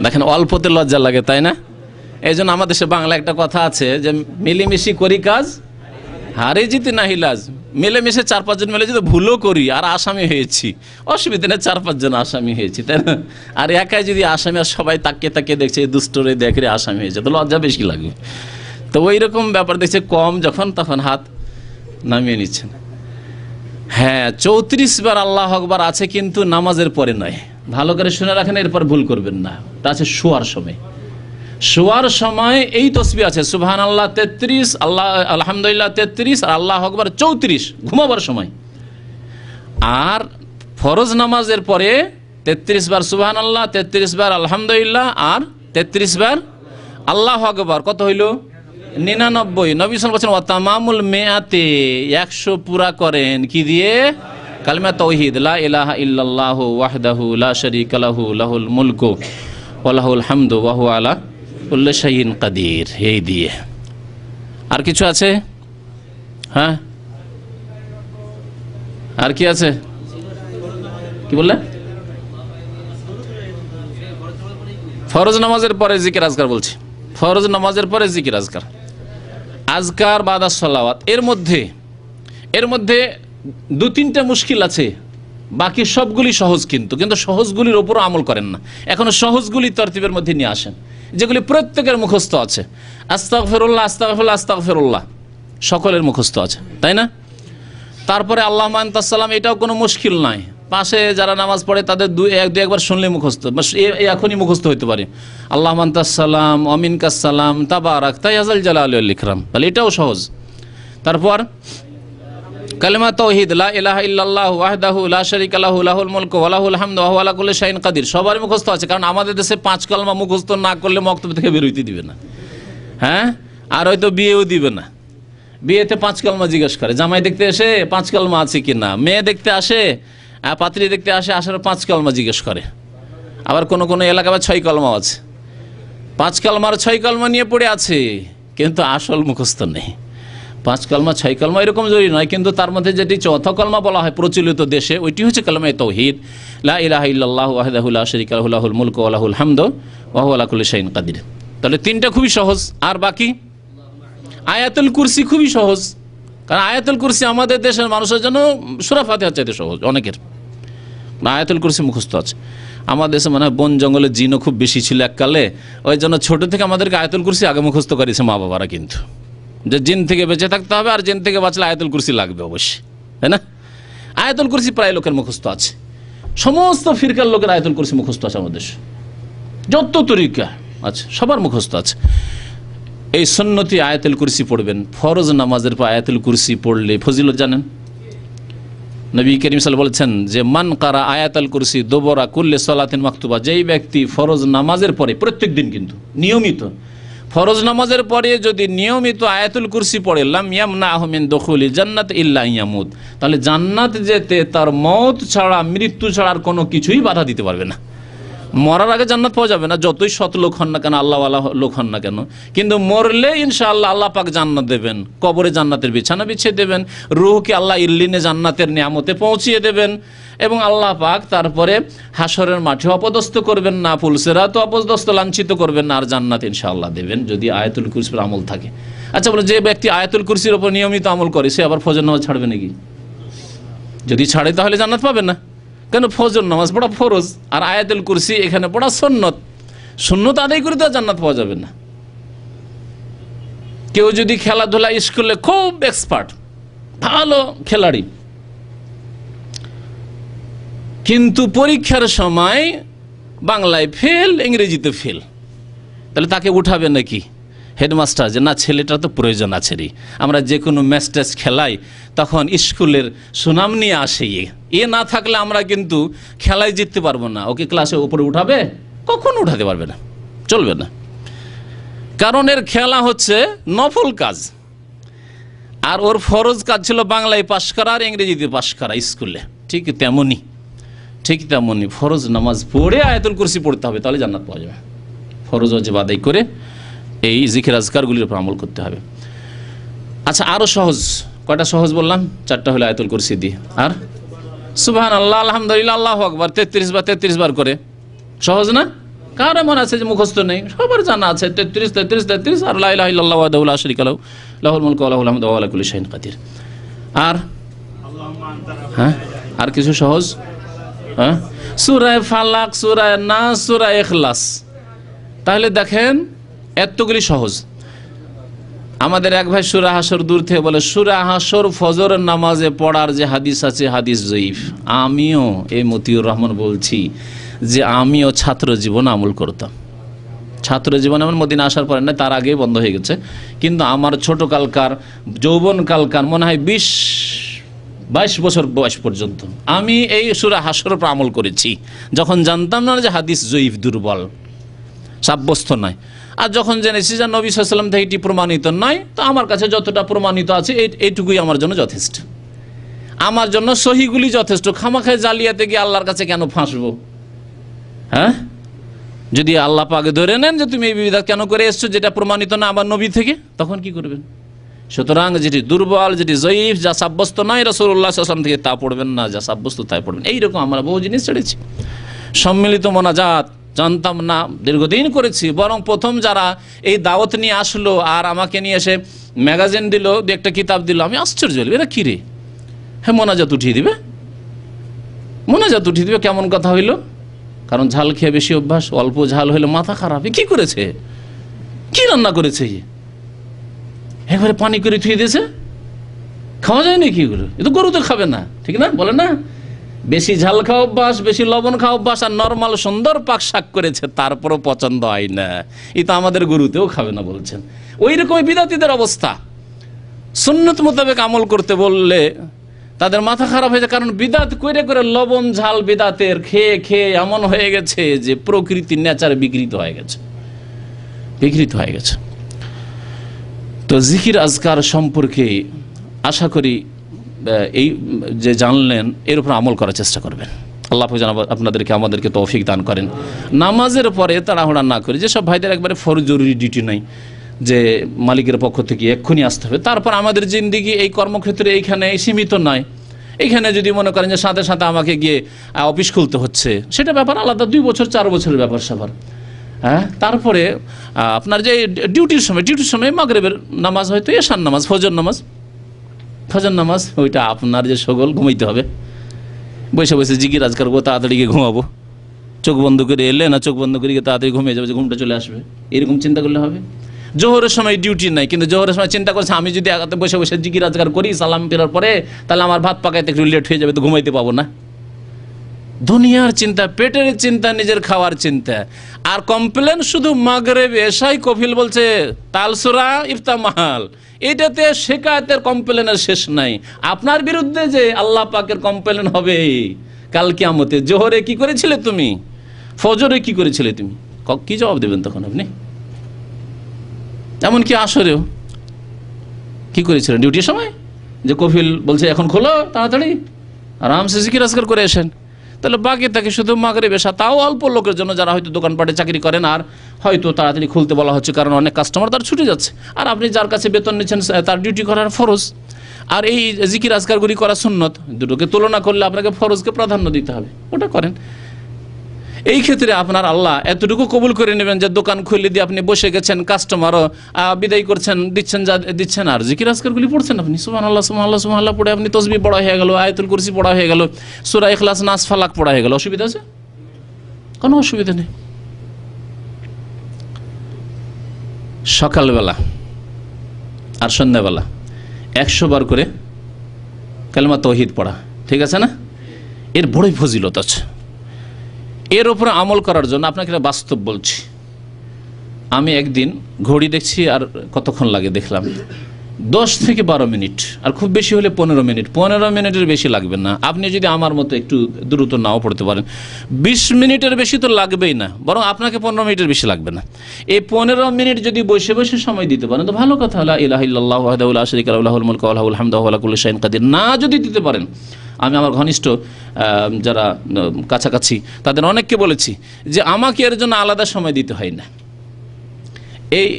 দেখেন, অল্পতে লজ্জা লাগে, তাই না? এই জন্য আমাদের দেশে বাংলা একটা কথা আছে যে মিলেমিশি করি কাজ, হারে জিতে না হিলাজ। মিলেমিশে 4-5 জন মিলে যদি ভুলও করি আর আসামি হয়েছি, অসুবিধা নেই, 4-5 জন আসামি হয়েছি, তাই না? আর একাই যদি আসামি, আর সবাই তাকিয়ে তাকিয়ে দেখছে এই দুষ্টরে দেখে আসামি হয়েছে, তো লজ্জা বেশি লাগবে। তো ওই রকম ব্যাপার দেখছে, কম যখন তখন হাত নামিয়ে নিচ্ছেন। হ্যাঁ, 34 বার আল্লাহু আকবার আছে, কিন্তু নামাজের পরে নয়। ভালো করে শুনে রাখেন, এরপর ভুল করবেন না। এটা আছে শোয়ার সময়। শোয়ার সময় এই তসবিহ আছে সুবহানাল্লাহ 33, আলহামদুলিল্লাহ 33 আর আল্লাহু আকবার 34, ঘুমাবার সময়। আর ফরজ নামাজের পরে 33 বার সুবহানাল্লাহ, 33 বার আলহামদুলিল্লাহ আর 33 বার আল্লাহু আকবার। কত হইল? 99। নবী সাল্লাল্লাহু আলাইহি ওয়াসাল্লাম বলেছেন ওয়া তামামুল মিআতে, 100 পুরা করেন কি দিয়ে? কালিমা তাওহীদ, লা ইলাহা ইল্লাল্লাহু ওয়াহদাহু লা শারীকা লাহু লাহুল মুলকু ওয়া লাহুল হামদু ওয়া হুয়া আলা কুল্লি শাইইন কাদির। এই দিয়ে। আর কিছু আছে? হ্যাঁ, আর কি আছে? কি বললে? ফরজ নামাজের পরে জিকির আজকার বলছি। ফরজ নামাজের পরে জিকির আজকার, আজকার বাদা সালাওয়াত। এর মধ্যে 2-3টা মুশকিল আছে, বাকি সবগুলি সহজ। কিন্তু সহজগুলির ওপরও আমল করেন না। এখনো সহজগুলি তরতিবের মধ্যে নিয়ে আসেন, যেগুলি প্রত্যেকের মুখস্থ আছে। আস্তাগফিরুল্লাহ, আস্তাগফিরুল্লাহ, আস্তাগফিরুল্লাহ সকলের মুখস্থ আছে, তাই না? তারপরে আল্লাহুম্মা আনতাস সালাম, এটাও কোনো মুশকিল নাই। পাশে যারা নামাজ পড়ে তাদের একবার শুনলে মুখস্থ, এখনই মুখস্থ হইতে পারে। আল্লাহুম্মা আনতাস সালাম ওয়া মিনকাস সালাম তাবারাকতা ইয়া যাল জালালি ওয়াল ইকরাম, তাহলে এটাও সহজ। তারপর কালিমা তাওহীদ, লা ইলাহা ইল্লাল্লাহু ওয়াহদাহু লা শারীকা লাহু লাহুল মুলকু ওয়া লাহুল হামদু ওয়া হুয়া আলা কুল্লি শাইইন কাদির, সবার মুখস্থ আছে। কারণ আমাদের দেশে 5 কালমা মুখস্থ না করলে মক্তব থেকে বের হইতে দিবে না। হ্যাঁ, আর হয়তো বিয়েও দিবে না। বিয়েতে 5 কালমা জিজ্ঞেস করে, জামাই দেখতে এসে 5 কালমা আছে কিনা, মেয়ে দেখতে আসে, পাত্রী দেখতে আসে, আসার 5 কালমা জিজ্ঞেস করে। আবার কোন কোন এলাকায় 6 কালমা আছে। 5 কালমার 6 কালমা নিয়ে পড়ে আছে, কিন্তু আসল মুখস্থ নেই। 5 কালমা 6 কালমা এরকম জরুরি নয়, কিন্তু তার মধ্যে যেটি চৌথা কালমা বলা হয় প্রচলিত দেশে, ওইটি হচ্ছে কালিমায়ে তাওহীদ, লা ইলাহা ইল্লাল্লাহু ওয়াহদাহু লা শারীকা লাহু লাহুল মুলকু ওয়া লাহুল হামদু ওয়া হুয়া আলা কুল্লি শাইইন কাদির। তাহলে 3টা খুবই সহজ। আর বাকি আয়াতুল কুরসি খুবই সহজ, কারণ আয়াতুল কুরসি আমাদের দেশের মানুষের জন্য সূরা ফাতিহার চাইতে সহজ অনেকের। আয়াতুল কুরসি মুখস্থ আছে। আমাদের দেশে মনে হয় বন জঙ্গলের জিনও খুব বেশি ছিল এককালে, ওই জন্য ছোট থেকে আমাদেরকে আয়াতুল কুরসি আগে মুখস্থ করেছে মা বাবারা, কিন্তু যে জিন থেকে বেঁচে থাকতে হবে, আর জিন থেকে বাঁচলে আয়াতুল কুরসি লাগবে অবশ্যই, তাই না? আয়াতুল কুরসি প্রায় লোকের মুখস্থ আছে, সমস্ত ফিরকার লোকের আয়াতুল কুরসি মুখস্থ আছে আমাদের দেশে, যত তরিকা আছে সবার মুখস্থ আছে। এই সুন্নতি আয়াতুল কুরসি পড়বেন। ফরজ নামাজের পর আয়াতুল কুরসি পড়লে ফজিলত জানেন? নবী করিম সাল্লাল্লাহু আলাইহি ওয়াসাল্লাম বলেছেন যে মান কারা আয়াতুল কুরসি দুবরা কুল্লি সালাতিন মাকতুবা, যেই ব্যক্তি ফরজ নামাজের পরে, প্রত্যেক দিন কিন্তু নিয়মিত ফরজ নামাজের পরে যদি নিয়মিত আয়াতুল কুরসি পড়ে, লাম ইয়ামনাহু মিন দুখুলি জান্নাত ইল্লা ইয়ামুত, তাহলে জান্নাত যেতে তার মওত ছাড়া, মৃত্যু ছাড়া আর কোনো কিছুই বাধা দিতে পারবে না। মরার আগে জান্নাত পাওয়া যাবে না, যতই সৎ লোক হন না কেন, আল্লাহওয়ালা লোক হন না কেন, কিন্তু মরলে ইনশাআল্লাহ আল্লাহ পাক জান্নাত দেবেন, কবরে জান্নাতের বিছানা বিছিয়ে দেবেন, রূহকে আল্লাহ ইল্লিনে জান্নাতের নিয়ামতে পৌঁছিয়ে দেবেন, এবং আল্লাহ পাক তারপরে হাসরের মাঠে অপদস্থ করবেন না, পুলসিরাতে অপদস্থ লাঞ্ছিত করবেন না, আর জান্নাত ইনশাআল্লাহ দেবেন যদি আয়াতুল কুরসির আমল থাকে। আচ্ছা বলে, যে ব্যক্তি আয়াতুল কুরসির উপর নিয়মিত আমল করে সে আবার ফজর নামাজ ছাড়বে নাকি? যদি ছাড়ে তাহলে জান্নাত পাবে না, কেন ফজর নামাজ পড়া ফরজ, আর আয়াতুল কুরসি এখানে পড়া সুন্নত। সুন্নত আদায় করে তো জান্নাত পাওয়া যাবে না। কেউ যদি খেলাধুলা স্কুলে খুব এক্সপার্ট, ভালো খেলাড়ি, কিন্তু পরীক্ষার সময় বাংলায় ফেল, ইংরেজিতে ফেল, তাহলে তাকে উঠাবে নাকি? হেডমাস্টার যে না ছেলেটার তো প্রয়োজন আছে রে, আমরা যে কোনো ম্যাচ ট্যাচ খেলাই তখন স্কুলের সুনাম নিয়ে আসে, এ না থাকলে আমরা কিন্তু খেলায় জিততে পারবো না। ওকে ক্লাসে উপরে উঠাবে? কখনো উঠাতে পারবে না, চলবে না। কারণ এর খেলা হচ্ছে নফল কাজ, আর ওর ফরজ কাজ ছিল বাংলায় পাশ করা আর ইংরেজিতে পাশ করা স্কুলে। ঠিক তেমনই ফরজ নামাজ পড়ে আয়াতুল কুরসি পড়তে হবে, তাহলে জান্নাত পাওয়া যাবে। ফরজ ওয়াজিব আদায় করে এই জিকির আজকারগুলির উপর আমল করতে হবে। আচ্ছা, আরও সহজ, কয়টা সহজ বললাম? 4টা হলো আয়াতুল কুরসি দিয়ে, আর সুবহানাল্লাহ, আলহামদুলিল্লাহ, আল্লাহু আকবার 33 বার করে। সহজ না? কার এমন আছে যে মুখস্থ নেই? সবার জানা আছে 33 আর লা ইলাহা ইল্লাল্লাহু ওয়াহদাহু লা শারীকা লাহু লাহুল মুলকু ওয়া লাহুল হামদু ওয়া আলা কুল্লি শাইইন কাদির। আর হ্যাঁ, আর কিছু সহজ? হ্যাঁ, সূরা ফালাক, সূরা নাস, সূরা ইখলাস। তাহলে দেখেন এতগুলি সহজ। আমাদের এক ভাই সূরা হাসর দূর থেকে বলে সূরা হাসর ফজরের নামাজে পড়ার যে হাদিস আছে হাদিস জয়ীফ। আমিও এই মতিউর রহমান বলছি যে আমিও ছাত্র জীবন আমল করতাম। ছাত্র জীবন আমার মদিনা আসার পরে না, তার আগেই বন্ধ হয়ে গেছে, কিন্তু আমার ছোটকালকার যৌবনকালকার মনে হয় 22 বছর বয়স পর্যন্ত আমি এই সূরা হাসর উপর আমল করেছি, যখন জানতাম না যে হাদিস জয়ীফ, দুর্বল, সাব্যস্ত নয়। আর যখন জেনেছি যে নবী সাল্লাল্লাহু আলাইহি ওয়াসাল্লাম থেকে এটি প্রমাণিত নয়, তো আমার কাছে যতটা প্রমাণিত আছে এইটুকুই আমার জন্য যথেষ্ট। আমার জন্য সহিগুলি যথেষ্ট। খামাখায় জালিয়াতে গিয়ে আল্লাহর কাছে কেন ফাঁসবো? হ্যাঁ, যদি আল্লাহ পাকে ধরে নেন যে তুমি এই বিধান কেন করে এসছো যেটা প্রমাণিত না আমার নবী থেকে, তখন কি করবেন? সুতরাং যেটি দুর্বল, যেটি জয়ীফ, যা সাব্যস্ত নয় রাসূলুল্লাহ সাল্লাল্লাহু আলাইহি ওয়াসাল্লাম থেকে, তা পড়বেন না, যা সাব্যস্ত তাই পড়বেন। এইরকম আমরা বহু জিনিস ছেড়েছি। সম্মিলিত মোনাজাত জানতাম না, দীর্ঘদিন করেছি। বরং প্রথম যারা এই দাওয়াত নিয়ে আসলো আর আমাকে নিয়ে এসে ম্যাগাজিন দিল, একটা কিতাব দিল, আমি আশ্চর্য হলাম, এরা কী রে? হ্যাঁ, মোনাজাত উঠিয়ে দিবে, কেমন কথা হইল? কারণ ঝাল খেয়ে বেশি অভ্যাস, অল্প ঝাল হইলে মাথা খারাপ। কি করেছে? কি রান্না করেছে? একবারে পানি করে থুয়ে দিয়েছে, খাওয়া যায় নাকি এগুলো? এ তো গরু তো খাবে না, ঠিক না? বলে না, বেশি ঝাল খাওয়া অভ্যাস, বেশি লবণ খাওয়া অভ্যাস, আর নর্মাল সুন্দর পাক শাক করেছে, তারপরও পছন্দ হয় না, এ তো আমাদের গরুতেও খাবে না বলছেন। ওই রকম বিদাতীদের অবস্থা। সুন্নত মোতাবেক আমল করতে বললে তাদের মাথা খারাপ হয়ে যায়, কারণ বিদাত করে করে লবণ ঝাল বিদাতের খেয়ে খেয়ে এমন হয়ে গেছে যে প্রকৃতির নেচার বিকৃত হয়ে গেছে। তো জিকির আজকার সম্পর্কে আশা করি এই যে জানলেন, এর উপর আমল করার চেষ্টা করবেন। আল্লাহ আপনাদেরকে আমাদেরকে তৌফিক দান করেন। নামাজের পরে তাড়াহুড়া না করে, যেসব ভাইদের একবারে ফরজ জরুরি ডিউটি নাই যে মালিকের পক্ষ থেকে এক্ষুনি আসতে হবে, তারপর আমাদের জিন্দিগি এই কর্মক্ষেত্রে এইখানে সীমিত নয়। এইখানে যদি মনে করেন যে সাথে সাথে আমাকে গিয়ে অফিস খুলতে হচ্ছে, সেটা ব্যাপার আলাদা, 2 বছর 4 বছরের ব্যাপার স্যাপার। হ্যাঁ, তারপরে আপনার যে ডিউটির সময় মাগরিবের নামাজ, হয়তো এশার নামাজ, ফজর নামাজ, ওইটা আপনার যে সগল ঘুমাইতে হবে, বসে বসে জিকির আজকার করবো, তাড়াতাড়ি গিয়ে ঘুমাবো, চোখ বন্ধ করে এলে না, চোখ বন্ধ করে গিয়ে তাড়াতাড়ি ঘুমিয়ে যাবে, যে ঘুমটা চলে আসবে, এরকম চিন্তা করলে হবে। জোহরের সময় ডিউটি নাই, কিন্তু জোহরের সময় চিন্তা করছে আমি যদি আগাতে বসে বসে জিকির আজকার করি সালাম ফেরার পরে, তাহলে আমার ভাত পাকাইতে একটু লেট হয়ে যাবে, তো ঘুমাইতে পাবো না। দুনিয়ার চিন্তা, পেটের চিন্তা, নিজের খাওয়ার চিন্তা, আর কমপ্লেন শুধু মাগরিব এশাই। কফিল বলছে তালসুরা ইফতামাল, এটাতে শেকায়তের কমপ্লেনের শেষ নাই। আপনার বিরুদ্ধে যে আল্লাহ পাকের কমপ্লেন হবে কাল কিয়ামতে, জোহরে কি করেছিলে তুমি, ফজরে কি করেছিলে তুমি, কি জবাব দেবেন তখন আপনি? এমনকি আসরেও কি করেছিলেন ডিউটির সময়? যে কফিল বলছে এখন খোলো তাড়াতাড়ি, আরামসে জিকির আজকার করে আসেন। তাহলে বাকি থাকে শুধু মাগরিব এশা, তাও অল্প লোকের জন্য যারা হয়তো দোকানপাটে চাকরি করেন, আর হয়তো তাড়াতাড়ি খুলতে বলা হচ্ছে কারণ অনেক কাস্টমার তার ছুটে যাচ্ছে, আর আপনি যার কাছে বেতন নিচ্ছেন তার ডিউটি করার ফরজ, আর এই জিকির আজকারগুলি করা সুন্নত। দুটোকে তুলনা করলে আপনাকে ফরজকে প্রাধান্য দিতে হবে, ওটা করেন। এই ক্ষেত্রে আপনার আল্লাহ এতটুকু কবুল করে নেবেন যে দোকান খুলে দিয়ে আপনি বসে গেছেন, কাস্টমারও বিদায় করছেন, দিচ্ছেন, আর জিকির আজকারগুলি পড়ছেন আপনি, সুবহানাল্লাহ সুবহানাল্লাহ সুবহানাল্লাহ পড়ে আপনি তাসবিহ পড়া হয়ে গেল, আয়াতুল কুরসি পড়া হয়ে গেল, সূরা ইখলাস, নাস, ফালাক পড়া হয়ে গেল। অসুবিধা আছে? কোনো অসুবিধা নেই। সকালবেলা আর সন্ধ্যাবেলা 100 বার করে কালেমা তাওহীদ পড়া, ঠিক আছে না? এর বড়ই ফজিলত আছে। এর উপরে আমল করার জন্য আপনাকে বাস্তব বলছি, আমি একদিন ঘড়ি দেখছি আর কতক্ষণ লাগে দেখলাম 10 থেকে 12 মিনিট, আর খুব বেশি হলে 15 মিনিট। 15 মিনিটের বেশি লাগবে না। আপনি যদি আমার মতো একটু দ্রুত নাও পড়তে পারেন, 20 মিনিটের বেশি তো লাগবেই না, বরং আপনাকে 15 মিনিটের বেশি লাগবে না। এই 15 মিনিট যদি বসে বসে সময় দিতে পারেন তো ভালো কথা। লা ইলাহা ইল্লাল্লাহু ওয়াহদাহু লা শারীকা লাহু লাহুল মুলকু ওয়া লাহুল হামদু ওয়া হুয়া আলা কুল্লি শাইইন কাদির না যদি দিতে পারেন, আমি আমার ঘনিষ্ঠ যারা কাছাকাছি তাদের অনেককে বলেছি যে আমাকে এর জন্য আলাদা সময় দিতে হয় না। এই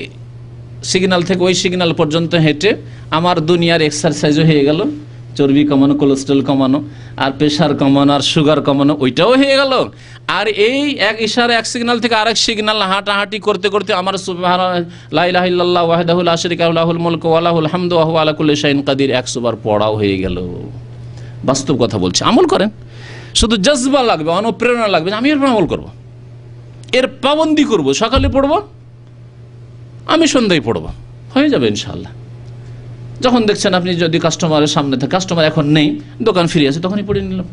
সিগন্যাল থেকে ওই সিগন্যাল পর্যন্ত হেঁটে আমার দুনিয়ার এক্সারসাইজও হয়ে গেল, চর্বি কমানো, কোলেস্ট্রল কমানো, আর প্রেশার কমানো, আর সুগার কমানো, ওইটাও হয়ে গেল। আর এই এক ইশারা এক সিগন্যাল থেকে আরেক সিগন্যাল হাঁটাহাঁটি করতে করতে আমার লা ইলাহা ইল্লাল্লাহু ওয়াহদাহু লা শারীকা লাহু লাহুল মুলকু ওয়া লাহুল হামদু ওয়া হুয়া আলা কুল্লি শাইইন কাদির 100 বার পড়াও হয়ে গেল। বাস্তব কথা বলছি, আমল করেন। শুধু জজবা লাগবে, অনুপ্রেরণা লাগবে, আমি এর আমল করব, এর পাবন্দি করব। সকালে পড়ব, আমি সন্ধ্যায় পড়ব, হয়ে যাবে ইনশাআল্লাহ। যখন দেখছেন আপনি যদি কাস্টমারের সামনে থাকে, কাস্টমার এখন নেই, দোকান ফিরে আছে, তখনই পড়ে নিলাম।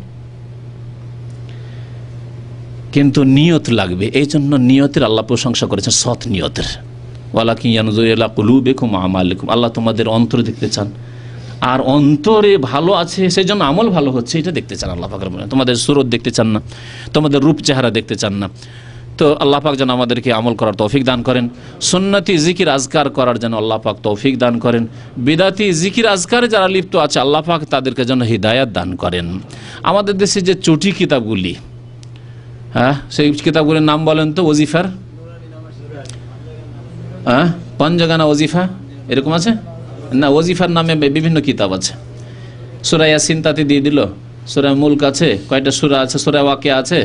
কিন্তু নিয়ত লাগবে। এই জন্য নিয়তের আল্লাহ প্রশংসা করেছেন, সৎ নিয়তের। ওয়ালাকিন ইয়ানজুরু ইলা কুলুবিকুম ওয়া আমালিকুম, আল্লাহ তোমাদের অন্তর দেখতে চান, আর অন্তরে ভালো আছে সেই জন্য আমল ভালো হচ্ছে এটা দেখতে চান আল্লাহ পাক। তোমাদের সুরত দেখতে চান না, তোমাদের রূপ চেহারা দেখতে চান না। তো আল্লাহ পাক যেন আমাদেরকে আমল করার তৌফিক দান করেন, সুন্নতি জিকির আজকার করার জন্য আল্লাহ পাক তৌফিক দান করেন, বিদাতি জিকির আজকারে যারা লিপ্ত আছে আল্লাহ পাক তাদেরকে যেন হিদায়াত দান করেন। আমাদের দেশে যে চটি কিতাবগুলি, হ্যাঁ, সেই কিতাবগুলির নাম বলেন তো। ওজিফার, হ্যাঁ, পঞ্জগানা ওজিফা এরকম আছে না? ওজিফার নামে বিভিন্ন কিতাব আছে। সূরা ইয়াসিন তাতে দিয়ে দিল, সূরা মুলক আছে, কয়টা সূরা আছে, সূরা ওয়াকিয়া আছে,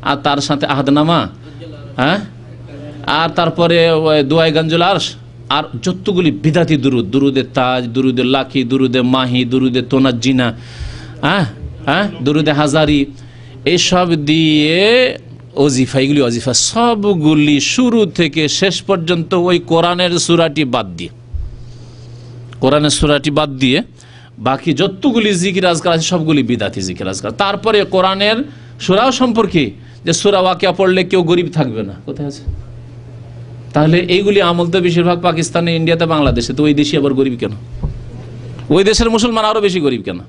আর তার সাথে আহদনামা, হ্যাঁ, আর তারপরে দুআয়ে গানজুল আরশ, আর যতগুলি বিদাতি দুরুদ, দুরুদে তাজ, দুরুদে লাকি, দুরুদে মাহি, দুরুদে তোনাজ্জিনা, হ্যাঁ হ্যাঁ, দুরুদে হাজারি, এসব দিয়ে ওজিফা, এগুলি ওজিফা সবগুলি শুরু থেকে শেষ পর্যন্ত ওই কোরআনের সূরাটি বাদ দিয়ে, কোরআনের সূরাটি বাদ দিয়ে বাকি যতগুলি জিকির আজকার আছে সবগুলি বিদাতি জিকির আজকার। তারপরে কোরআনের সূরা সম্পর্কে যে সূরা ওয়াকিয়া পড়লে কেউ গরিব থাকবে না, কোথায় আছে? তাহলে এইগুলি আমল তো বেশিরভাগ পাকিস্তানে, ইন্ডিয়াতে, বাংলাদেশে। তো ওই দেশে আবার গরিব কেন? ওই দেশের মুসলমান আরো বেশি গরিব কেন?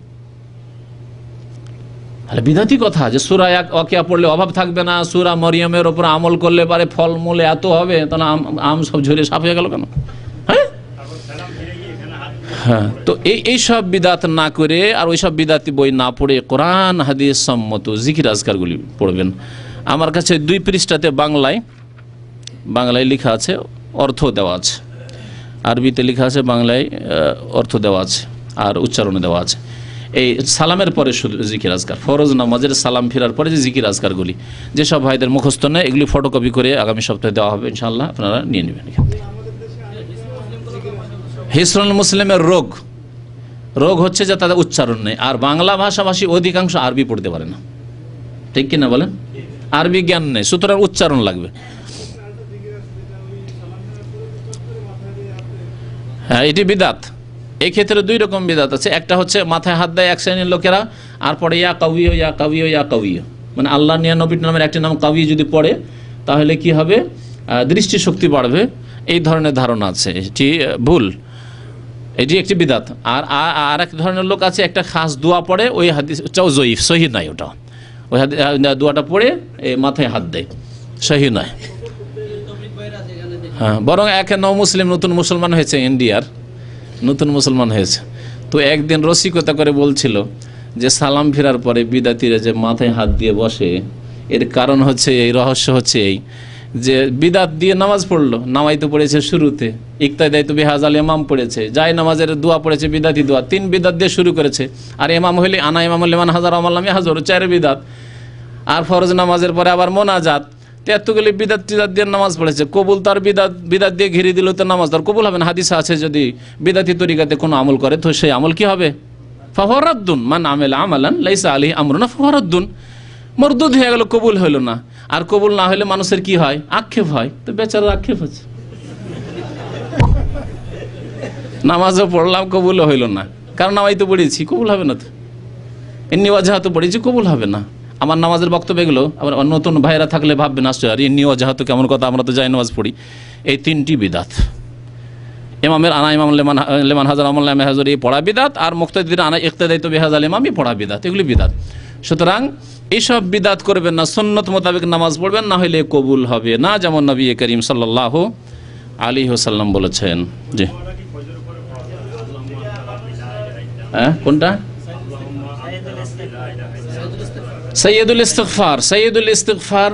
বিদাতি কথা যে সূরা ওয়াকিয়া পড়লে অভাব থাকবে না, সূরা মরিয়মের উপর আমল করলে পারে ফলমূল এত হবে, তাহলে আম সব ঝরে সাফ হয়ে গেল কেন? হ্যাঁ হ্যাঁ। তো এই সব বিদাত না করে আর ওই সব বিদাতি বই না পড়ে কোরআন হাদিস সম্মত জিকির আজকারগুলি পড়বেন। আমার কাছে 2 পৃষ্ঠাতে বাংলায় লেখা আছে, অর্থ দেওয়া আছে, আরবিতে লেখা আছে, বাংলায় অর্থ দেওয়া আছে, আর উচ্চারণে দেওয়া আছে। এই সালামের পরে শুধু জিকির আজকার, ফরজ নামাজের সালাম ফেরার পরে যে জিকির আজকারগুলি, যেসব ভাইদের মুখস্থ নেই, এগুলি ফটোকপি করে আগামী সপ্তাহে দেওয়া হবে ইনশাআল্লাহ, আপনারা নিয়ে নেবেন এখান থেকে। হিসনুল মুসলিমের রোগ হচ্ছে যে তাদের উচ্চারণ নেই, আর বাংলা ভাষাভাষী অধিকাংশ আরবি পড়তে পারে না, ঠিক কিনা বলেন? আরবি জ্ঞান নেই, সুতরাং উচ্চারণ লাগবে। হ্যাঁ, এটি বিদাত। এই ক্ষেত্রে 2 রকম বিদাত আছে। একটা হচ্ছে মাথায় হাত দেয় এক শ্রেণীর লোকেরা, আর পড়ে ইয়া কাউইয় ইয়া কাউইয় ইয়া কাউইয়, মানে আল্লাহ নিয়া নবীর নামের একটি নাম কাউই যদি পড়ে তাহলে কি হবে? দৃষ্টিশক্তি বাড়বে, এই ধরনের ধারণা আছে। এটি ভুল, এটি একটি বিদাত। আর এক ধরনের লোক আছে, একটা খাস দোয়া পড়ে, ওই হাদিসটাও জয়ীফ, সহিহ নাই ওটা, ওই দোয়াটা পড়ে মাথায় হাত দেয়, সহিহ নয়। হ্যাঁ, বরং এক মুসলিম নতুন মুসলমান হয়েছে, ইন্ডিয়ার নতুন মুসলমান হয়েছে, তো একদিন রসিকতা করে বলছিল যে সালাম ফেরার পরে বিদাতিরা যে মাথায় হাত দিয়ে বসে, এর কারণ হচ্ছে এই, রহস্য হচ্ছে এই যে বিদাত দিয়ে নামাজ পড়লো, নামাই তো পড়েছে শুরুতে, ইক্তাদাই তো বিহাজাল ইমাম পড়েছে, যাই নামাজের দোয়া পড়েছে বিদাতি দোয়া, 3 বিদাত দিয়ে শুরু করেছে। আর ইমাম হইলে আনা ইমাম হইলে মান হাজার আমাল্লামি হাজার, 4 বিদাত। আর ফরজ নামাজের পরে আবার মোনাজাত, এতগুলি বিদাত টিদাত দিয়ে নামাজ পড়েছে। কবুল তার বিদাত দিয়ে ঘিরে দিল, তো নামাজ তার কবুল হবে না। হাদিসে আছে যদি বিদাতি তরিকাতে কোনো আমল করে তো সেই আমল কি হবে? ফাহুয়া রাদ্দুন, মান আমিলা আমালান লাইসা আলাইহি আমরুনা ফাহুয়া রাদ্দুন, মরদুদ হয়ে গেল, কবুল হইল না। আর কবুল না হলে মানুষের কি হয়? আক্ষেপ হয়। তো বেচারা আক্ষেপ হচ্ছে, নামাজও পড়লাম কবুলও হইল না, কারণ নামাই তো পড়েছি, কবুল হবে না। তো এমনি ওয়াজহা তো পড়েছি, কবুল হবে না। আমার নামাজের বক্তব্য এগুলো। আবার নতুন ভাইয়েরা থাকলে ভাববেন আসছে আর ইন্নি ওয়াজাহাতু কেমন কথা, আমরা তো যাই নামাজ পড়ি। এই 3টি বিদাত, ইমামের আনা ইমাম লেমান হাজার আমল হাজার এই পড়া বিদাত, আর মুক্তাদির আনা ইক্তাদাইতু বিহাযাল ইমাম এই পড়া বিদাত, এগুলি বিদাত। সুতরাং এইসব বিদাত করবেন না, সুন্নত মোতাবেক নামাজ পড়বেন, না হলে কবুল হবে না, যেমন নবী করিম সাল্লাল্লাহু আলাইহি ওয়াসাল্লাম বলেছেন। জি হ্যাঁ, কোনটা? সাইয়্যিদুল ইস্তিগফার। সাইয়্যিদুল ইস্তিগফার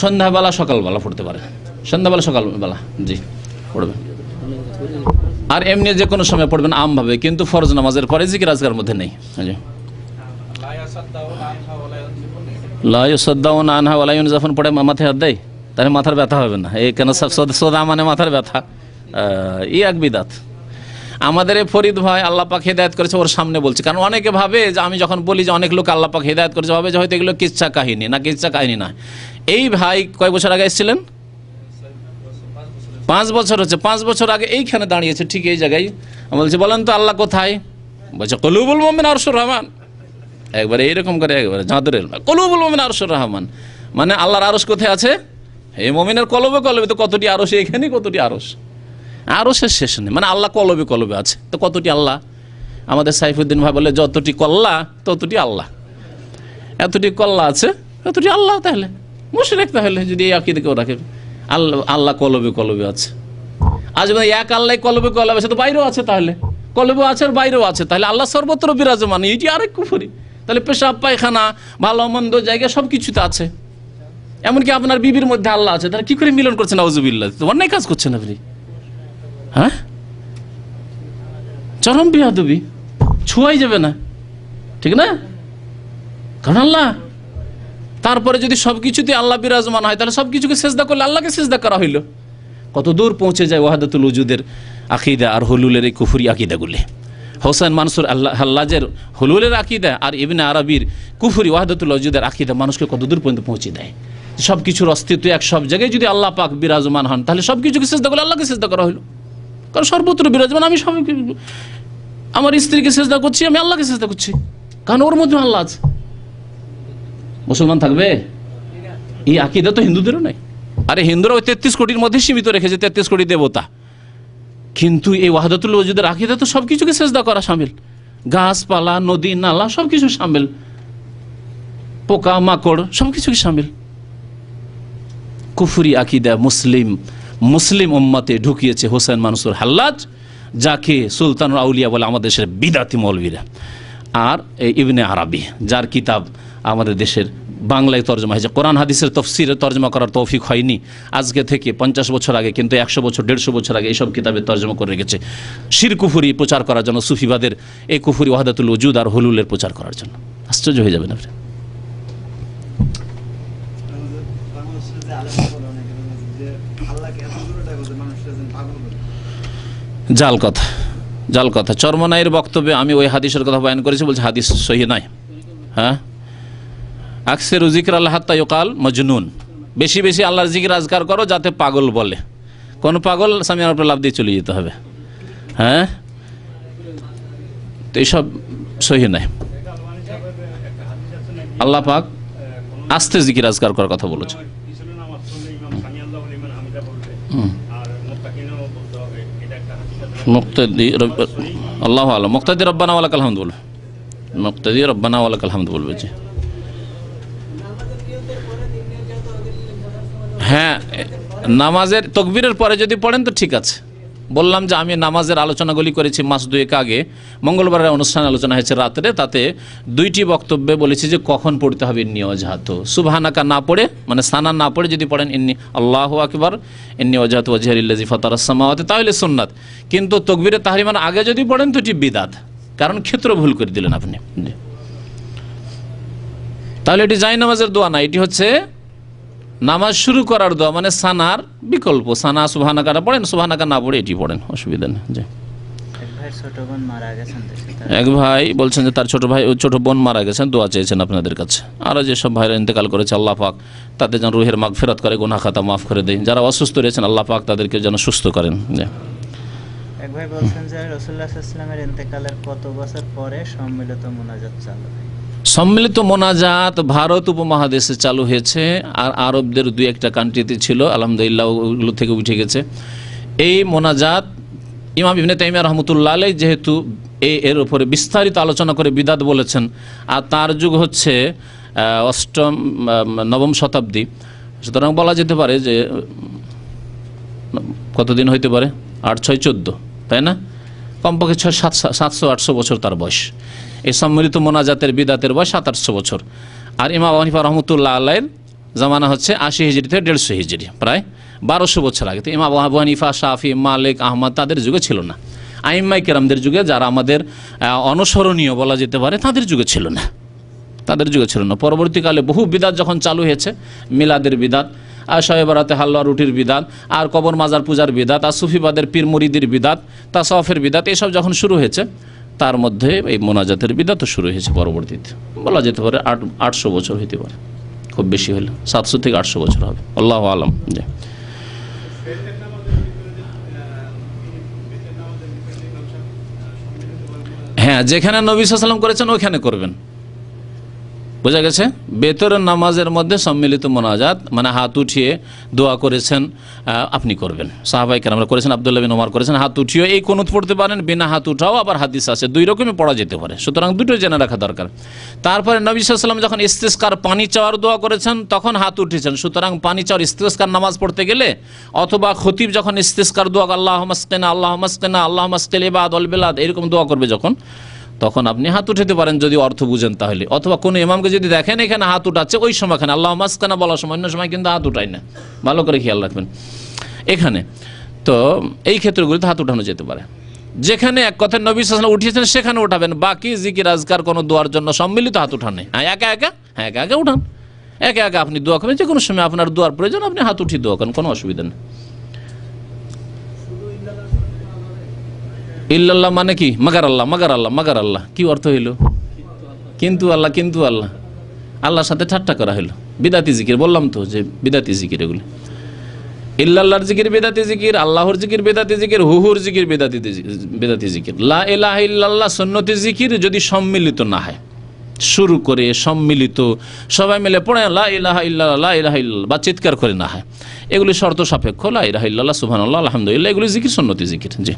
সন্ধ্যাবেলা সকালবেলা পড়তে পারে, সন্ধ্যাবেলা সকালবেলা জি পড়বেন, আর এমনি যে কোনো সময় পড়বেন আমভাবে, কিন্তু ফরজ নামাজের পরে জিকির আজকার মধ্যে নেই। জি লা ইউসাদ্দাউনা আনহা ওয়া লা ইউনজাফুন পড়ে মাথায় হাত দেয়, তাহলে মাথার ব্যথা হবে না। এই কেন সোদা মানে মাথার ব্যথা, এক বিদাত। আমাদের এই ফরিদ ভাই আল্লাহ পাক হেদায়েত করেছে, ওর সামনে বলছি, কারণ অনেকে ভাবে যে আমি যখন বলি যে অনেক লোক আল্লাহ পাক হেদায়েত করেছে, ভাবে যে হয়তো এগুলো কিচ্ছা কাহিনী, না কিচ্ছা কাহিনী না। এই ভাই কয় বছর আগে এসেছিলেন? 5 বছর হচ্ছে। 5 বছর আগে এইখানে দাঁড়িয়েছে, ঠিক এই জায়গায়। বলছে বলেন তো আল্লাহ কোথায়? বলছে কলুবুল মুমিন আরশুর রহমান। একবারে এইরকম করে একবারে জাদরের কলুবুল মুমিন আরশুর রহমান, মানে আল্লাহর আরশ কোথায় আছে? এই মুমিনের কলবে কলবে। তো কতটি আরশ এখানে, কতটি আরশ, আরশের শেষ নেই, মানে আল্লাহ কলবে কলবে আছে। তো কতটি আল্লাহ? আমাদের সাইফুদ্দিন ভাই বলে যতটি কল্লা ততটি আল্লাহ, এতটি কল্লা আছে ততটি আল্লাহ। তাহলে মুশরিক, তাহলে যদি এই আকীদা কেউ রাখে আল্লাহ আল্লাহ কলবে কলবে আছে, আজ এক আল্লাহ কলবে কলবে আছে, তো বাইরেও আছে, তাহলে কলবেও আছে আর বাইরেও আছে, তাহলে আল্লাহ সর্বত্র বিরাজমান, এটি আরেক কুফরি। তাহলে পেশাব পায়খানা ভালো মন্দ জায়গা সব কিছুতে আছে, এমনকি আপনার বিবির মধ্যে আল্লাহ আছে, তাহলে কি করে মিলন করছেন? নাউজুবিল্লাহ, তো অন্যায় কাজ করছেন আপনি। হ্যাঁ, চরম বিয়াদবি, ছুঁয়াই যাবে না, ঠিক না? কারণ আল্লাহ, তারপরে যদি সবকিছুতে আল্লাহ বিরাজমান হয়, তাহলে সবকিছুকে সেজদা করলে আল্লাহকে সেজদা করা হইল। কত দূর পৌঁছে যায় ওয়াহাদাতুল উজুদের আকীদা আর হুলুলের এই কুফরি আকীদাগুলি। হোসেন মানসুর হাল্লাজের হুলুলের আকীদা আর ইবনে আরবির কুফরি ওয়াহাদাতুল উজুদের আকীদা মানুষকে কত দূর পর্যন্ত পৌঁছে দেয়। সব কিছুর অস্তিত্ব এক, সব জায়গায় যদি আল্লাহ পাক বিরাজমান হন, তাহলে সব কিছুকে সেজদা করলে আল্লাহকে সেজদা করা হইল। কারণ সর্বত্র বিরাজমান, আমি সব আমার স্ত্রীকে সেজদা করছি, আমি আল্লাহকে সেজদা করছি, কারণ ওর মধ্যে আল্লাহ আছে। মুসলমান থাকবে? এই আকীদা তো হিন্দুদেরও নাই। আরে হিন্দুরা ওই 33 কোটির মধ্যে সীমিত রেখেছে, 33 কোটি দেবতা, কিন্তু এই ওয়াহদাতুল ওজুদের আকীদা তো সবকিছুকে সেজদা করা শামিল, গাছপালা নদী নালা সবকিছু শামিল, পোকা মাকড় সবকিছুকে শামিল। কুফরি আকীদা মুসলিম উম্মতে ঢুকিয়েছে হোসেন মানসুর হাল্লাজ, যাকে সুলতানুল আউলিয়া বলে আমাদের দেশের বিদাতি মৌলবীরা, আর ইবনে আরবি, যার কিতাব আমাদের দেশের বাংলায় তর্জমা হয়েছে। কোরআন হাদিসের তফসিরে তর্জমা করার তৌফিক হয়নি আজকে থেকে 50 বছর আগে, কিন্তু 100 বছর 150 বছর আগে এইসব কিতাবের তর্জমা করে রেখেছে শির কুফুরি প্রচার করার জন্য, সুফিবাদের এই কুফুরি ওয়াহদাতুল ওজুদ আর হুলুলের প্রচার করার জন্য। আশ্চর্য হয়ে যাবেন আপনি। জাল কথা। চরমনাইয়ের বক্তব্যে আমি ওই হাদিসের কথা বয়ান করেছি, বলছে হাদিস সহিহ নয়। হ্যাঁ, আকসিরু যিকরা আল্লাহ হাত্তা ইউকাল মজনুন, বেশি বেশি আল্লাহর জিকির আজকার করো যাতে পাগল বলে। কোন পাগল? সামিয়ার উপর লাফ দিয়ে চলে যেতে হবে। হ্যাঁ, তো এইসব সহিহ নয়। আল্লাহ পাক আস্তে জিকির আজকার করার কথা বলেছে। মুক্তাদি আল্লাহু আ'লাম, মুক্তাদি রব্বানা ওয়া লাকাল হামদ বলবে, মুক্তাদি রব্বানা ওয়া লাকাল হামদ বলবে। জি হ্যাঁ, নামাজের তকবীরের পরে যদি পড়েন তো ঠিক আছে। বললাম যে আমি নামাজের আলোচনাগুলি করেছি মাস 2 আগে, মঙ্গলবারের অনুষ্ঠানে আলোচনা হয়েছে রাত্রে, তাতে 2টি বক্তব্যে বলেছি যে কখন পড়তে হবে ইন্নী ওয়াজহাতু। সুবহানাকা না পড়ে, মানে সানা না পড়ে যদি পড়েন ইন্নী আল্লাহু আকবার ইন্নী ওয়াজহাতু ওয়াজহিয়া লিল্লাযী ফাতারাস সামাওয়াতি, তাহলে সুন্নাত। কিন্তু তকবীরে তাহরিমার আগে যদি পড়েন তো এটি বিদআত, কারণ ক্ষেত্র ভুল করে দিলেন আপনি। তাহলে এটি জায় নামাজের দোয়া না, এটি হচ্ছে নামাজ শুরু করার দোয়া, মানে সানার বিকল্প। সানা সুবহানাকাটা পড়েন, সুবহানাকা না পড়ে এটি পড়েন, অসুবিধা নেই। এক ভাই বলছেন যে তার ছোট বোন মারা গেছেন, দোয়া চেয়েছেন আপনাদের কাছে। আর যেসব ভাইরা ইন্তেকাল করেছে আল্লাহ পাক তাদের যেন রুহের মাগফিরাত করে, গুনাহ খাতা মাফ করে দেয়। যারা অসুস্থ রয়েছেন আল্লাহ পাক তাদেরকে যেন সুস্থ করেন। এক ভাই বলছেন যে রাসূলুল্লাহ সাল্লাল্লাহু আলাইহি ওয়াসাল্লামের ইন্তেকালের কত বছর পরে সম্মিলিত মুনাজাত চালু হয়? সম্মিলিত মোনাজাত ভারত উপমহাদেশে চালু হয়েছে, আর আরবদের দুই একটা কান্ট্রিতে ছিল, আলহামদুলিল্লাহ ওগুলো থেকে উঠে গেছে। এই মোনাজাত ইমাম ইবনে তাইমিয়া রহমতুল্লাহ আলাইহি যেহেতু এর উপরে বিস্তারিত আলোচনা করে বিদাত বলেছেন, আর তার যুগ হচ্ছে নবম শতাব্দী, সুতরাং বলা যেতে পারে যে কতদিন হইতে পারে, 8-6-14, তাই না? কমপক্ষে 700-800 বছর তার বয়স। এই সম্মিলিত মোনাজাতের বিদাতের বয়স 700-800 বছর। আর ইমাম আবু হানিফা রহমতুল্লাহ আলাইহির জামানা হচ্ছে 80 হিজরি থেকে 150 হিজরি, প্রায় 1200 বছর আগে। তো ইমাম আবু হানিফা, শাফি, মালিক, আহমদ তাদের যুগে ছিল না। আইম্মাই কেরামদের যুগে, যারা আমাদের অনুসরণীয় বলা যেতে পারে, তাদের যুগে ছিল না, তাদের যুগে ছিল না। পরবর্তীকালে বহু বিদাত যখন চালু হয়েছে, মিলাদের বিদাত, আর শবে বরাতে হালুয়া রুটির বিদাত, আর কবর মাজার পূজার বিদাত, আর সুফিবাদের পীর মুরিদির বিদাত, তাসাউফের বিদাত, এসব যখন শুরু হয়েছে, তার মধ্যে এই মোনাজাতের বিদাতও শুরু হয়েছে পরবর্তীতে। বলা যেতে পারে 800 বছর হইতে পারে, খুব বেশি হলে 700 থেকে 800 বছর হবে, আল্লাহু আলাম। জি, হ্যাঁ, যেখানে নবী সাল্লাল্লাহু আলাইহি ওয়াসাল্লাম করেছেন ওইখানে করবেন, বোঝা গেছে? বেতরের নামাজের মধ্যে সম্মিলিত মোনাজাত মানে হাত উঠিয়ে দোয়া করেছেন, আপনি করবেন। সাহাবায়ে কেরামরা করেছেন, আব্দুল্লাহ বিন ওমর করেছেন, হাত উঠিয়ে এই কুনুত পড়তে পারেন, বিনা হাত উঠাও আবার হাদিস আছে, দুই রকমই পড়া যেতে পারে, সুতরাং দুটোই জেনে রাখা দরকার। তারপরে নবী সাল্লাল্লাহু আলাইহি ওয়াসাল্লাম যখন ইস্তিসকার পানি চাওয়ার দোয়া করেছেন তখন হাত উঠিয়েছেন, সুতরাং পানি চাওয়ার ইস্তিসকার নামাজ পড়তে গেলে, অথবা খতিব যখন ইস্তিসকার দোয়া আল্লাহুম্মা আসকিনা আল্লাহুম্মা আসকিনা আল্লাহুম্মা আসকিল ইবাদ ওয়াল বিলাদ এরকম দোয়া করবে যখন, তখন আপনি হাত উঠাতে পারেন যদি অর্থ বুঝেন তাহলে। অথবা কোনো ইমামকে যদি দেখেন এখানে হাত উঠাচ্ছে, ওই সময়খানে আল্লাহুম্মা আসকিনা বলার সময়, অন্য সময় কিন্তু হাত উঠায় না, ভালো করে খেয়াল রাখবেন এখানে। তো এই ক্ষেত্রগুলিতে হাত উঠানো যেতে পারে। যেখানে এক কথায় নবী সাল্লাল্লাহু আলাইহি ওয়াসাল্লাম উঠিয়েছেন সেখানে উঠাবেন, বাকি জিকির আজকার কোনো দোয়ার জন্য সম্মিলিত হাত উঠান নেই। হ্যাঁ, একা একা উঠান, একা আপনি দোয়া করবেন, যে কোনো সময় আপনার দোয়ার প্রয়োজন আপনি হাত উঠিয়ে দোয়া করেন, কোনো অসুবিধা নেই। ইল্লাল্লাহ মানে কি? মাগার আল্লাহ কি অর্থ হইল? কিন্তু আল্লাহ, আল্লাহর সাথে ঠাট্টা করা হইল, বিদাতি জিকির। বললাম তো যে বিদাতি জিকির এগুলি। ইল্লাল্লাহর জিকির বেদাতি জিকির, আল্লাহর জিকির বেদাতি জিকির, হুহুর জিকির বেদাতি জিকির। লা ইলাহা ইল্লাল্লাহ সুন্নতি জিকির যদি সম্মিলিত না হয়, শুরু করে সম্মিলিত সবাই মিলে পড়ে লা ইলাহা ইল্লাল্লাহ লা ইলাহা ইল্লাল্লাহ বা চিৎকার করে না হয়, এগুলি শর্ত সাপেক্ষ। লা ইলাহা ইল্লাল্লাহ সুবহানাল্লাহ আলহামদুলিল্লাহ এগুলি জিকির সুন্নতি জিকির। জি,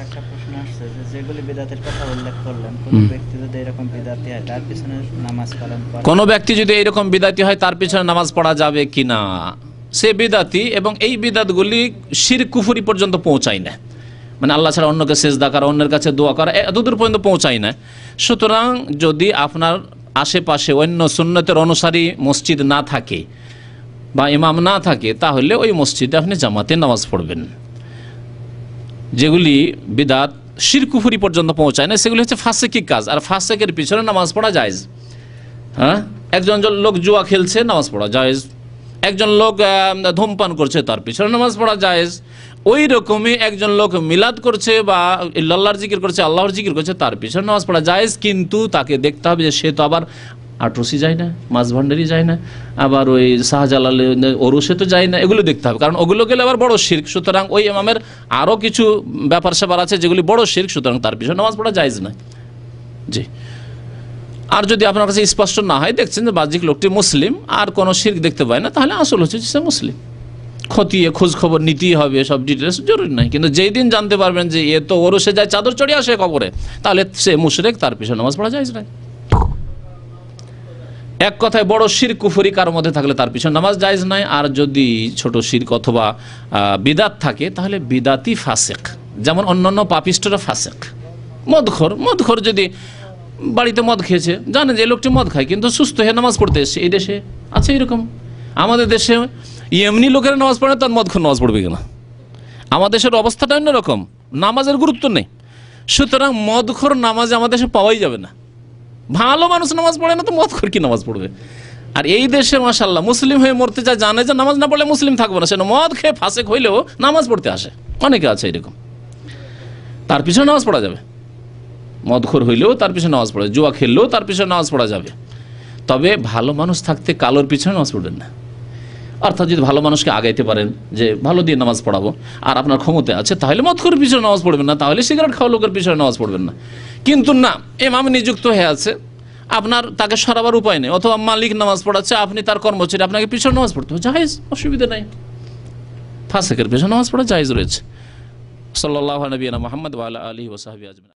একটা প্রশ্ন আসছে যে যেগুলি বিদাতের কথা উল্লেখ করলেন, কোন ব্যক্তি যদি এরকম বিদাতি হয় তার পিছনে নামাজ পালন করে, কোনো ব্যক্তি যদি এরকম বিদাতি হয় তার পিছনে নামাজ পড়া যাবে কিনা? সে বিদাতি, এবং এই বিদাতগুলি শিরক কুফরি পর্যন্ত পৌঁছায় না, মানে আল্লাহ ছাড়া অন্যকে সেজদা করা, অন্যের কাছে দোয়া করা, এতদূর পর্যন্ত পৌঁছায় না। সুতরাং যদি আপনার আশেপাশে অন্য সুন্নতের অনুসারী মসজিদ না থাকে বা ইমাম না থাকে, তাহলে ওই মসজিদে আপনি জামাতে নামাজ পড়বেন। যেগুলি বিদাত শিরক কুফরি পর্যন্ত পৌঁছায় না সেগুলি হচ্ছে ফাসেকি কাজ, আর ফাসেকের পিছনে নামাজ পড়া জায়েজ। হ্যাঁ, একজন লোক জুয়া খেলছে, নামাজ পড়া জায়েজ। একজন লোক ধূমপান করছে, তার পিছনে নামাজ পড়া জায়েজ। ওই রকমই একজন লোক মিলাদ করছে বা আল্লাহর জিকির করছে, আল্লাহর জিকির করছে, তার পিছনে নামাজ পড়া জায়েজ। কিন্তু তাকে দেখতে হবে যে সে তো আবার আটরসি যায় না, মাছ ভান্ডারি যায় না, আবার ওই শাহজালাল ওরসে তো যায় না, এগুলো দেখতে হবে, কারণ ওগুলো গেলে আবার বড় শিরক। সুতরাং ওই ইমামের আরও কিছু ব্যাপার স্যাপার আছে যেগুলি বড় শিরক, সুতরাং তার পিছনে নামাজ পড়া জায়েজ না। জি, আর যদি আপনার কাছে স্পষ্ট না হয়, দেখছেন যে বাহ্যিক লোকটি মুসলিম আর কোনো শিরক দেখতে পায় না, তাহলে আসল হচ্ছে সে মুসলিম। খতিয়ে খোঁজ খবর নিতেই হবে, সব ডিটেলস জরুরি নাই। কিন্তু যেই দিন জানতে পারবেন যে এ তো ওরসে যায়, চাদর চড়ে আসে কবরে, তাহলে সে মুশরিক, তার পিছনে নামাজ পড়া জায়েজ না। এক কথায় বড় শিরক কুফরি কার মধ্যে থাকলে তার পিছনে নামাজ জায়েজ নাই। আর যদি ছোট শিরক অথবা বিদাত থাকে, তাহলে বিদাতি ফাসেক, যেমন অন্যান্য পাপিষ্টরা ফাসেক। মদখোর যদি বাড়িতে মদ খেয়েছে, জানে যে লোকটি মদ খায়, কিন্তু সুস্থ হয়ে নামাজ পড়তে এসছে, এই দেশে আছে এরকম। আমাদের দেশে এমনি লোকেরা নামাজ পড়ে, তার মদখোর নামাজ পড়বে কিনা? আমাদের দেশের অবস্থাটা অন্যরকম, নামাজের গুরুত্ব নেই। সুতরাং মদখোর নামাজ আমাদের দেশে পাওয়াই যাবে না। ভালো মানুষ নামাজ পড়ে না, তো মদখোর কি নামাজ পড়বে? আর এই দেশে মাশাআল্লাহ মুসলিম হয়ে মরতে চায়, জানে যে নামাজ না পড়লে মুসলিম থাকবে না, সে মদ খেয়ে ফাসেক হইলেও নামাজ পড়তে আসে, অনেকে আছে এরকম, তার পিছনে নামাজ পড়া যাবে। মদখোর হইলেও তার পিছনে নামাজ পড়া, জুয়া খেললেও তার পিছনে নামাজ পড়া যাবে। তবে ভালো মানুষ থাকতে কালোর পিছনে নামাজ পড়বেন না। অর্থাৎ যদি ভালো মানুষকে আগাইতে পারেন যে ভালো দিয়ে নামাজ পড়াবো, আর আপনার ক্ষমতা আছে, তাহলে মদখোরের পিছনে নামাজ পড়বেন না, তাহলে সিগারেট খাওয়া লোকের পিছনে নামাজ পড়বেন না। কিন্তু না, ইমাম নিযুক্ত হয়ে আছে, আপনার তাকে সরাবার উপায় নেই, অথবা মালিক নামাজ পড়াচ্ছে, আপনি তার কর্মচারী, আপনাকে পিছনে নামাজ পড়তে হবে, জায়েজ, অসুবিধা নাই, ফাসেকের পেছনে নামাজ পড়া জায়েজ রয়েছে। সাল্লাল্লাহু আলা নবিয়িনা মুহাম্মদ ওয়া আলা আলিহি ওয়া সাহবিহি আজমাইন।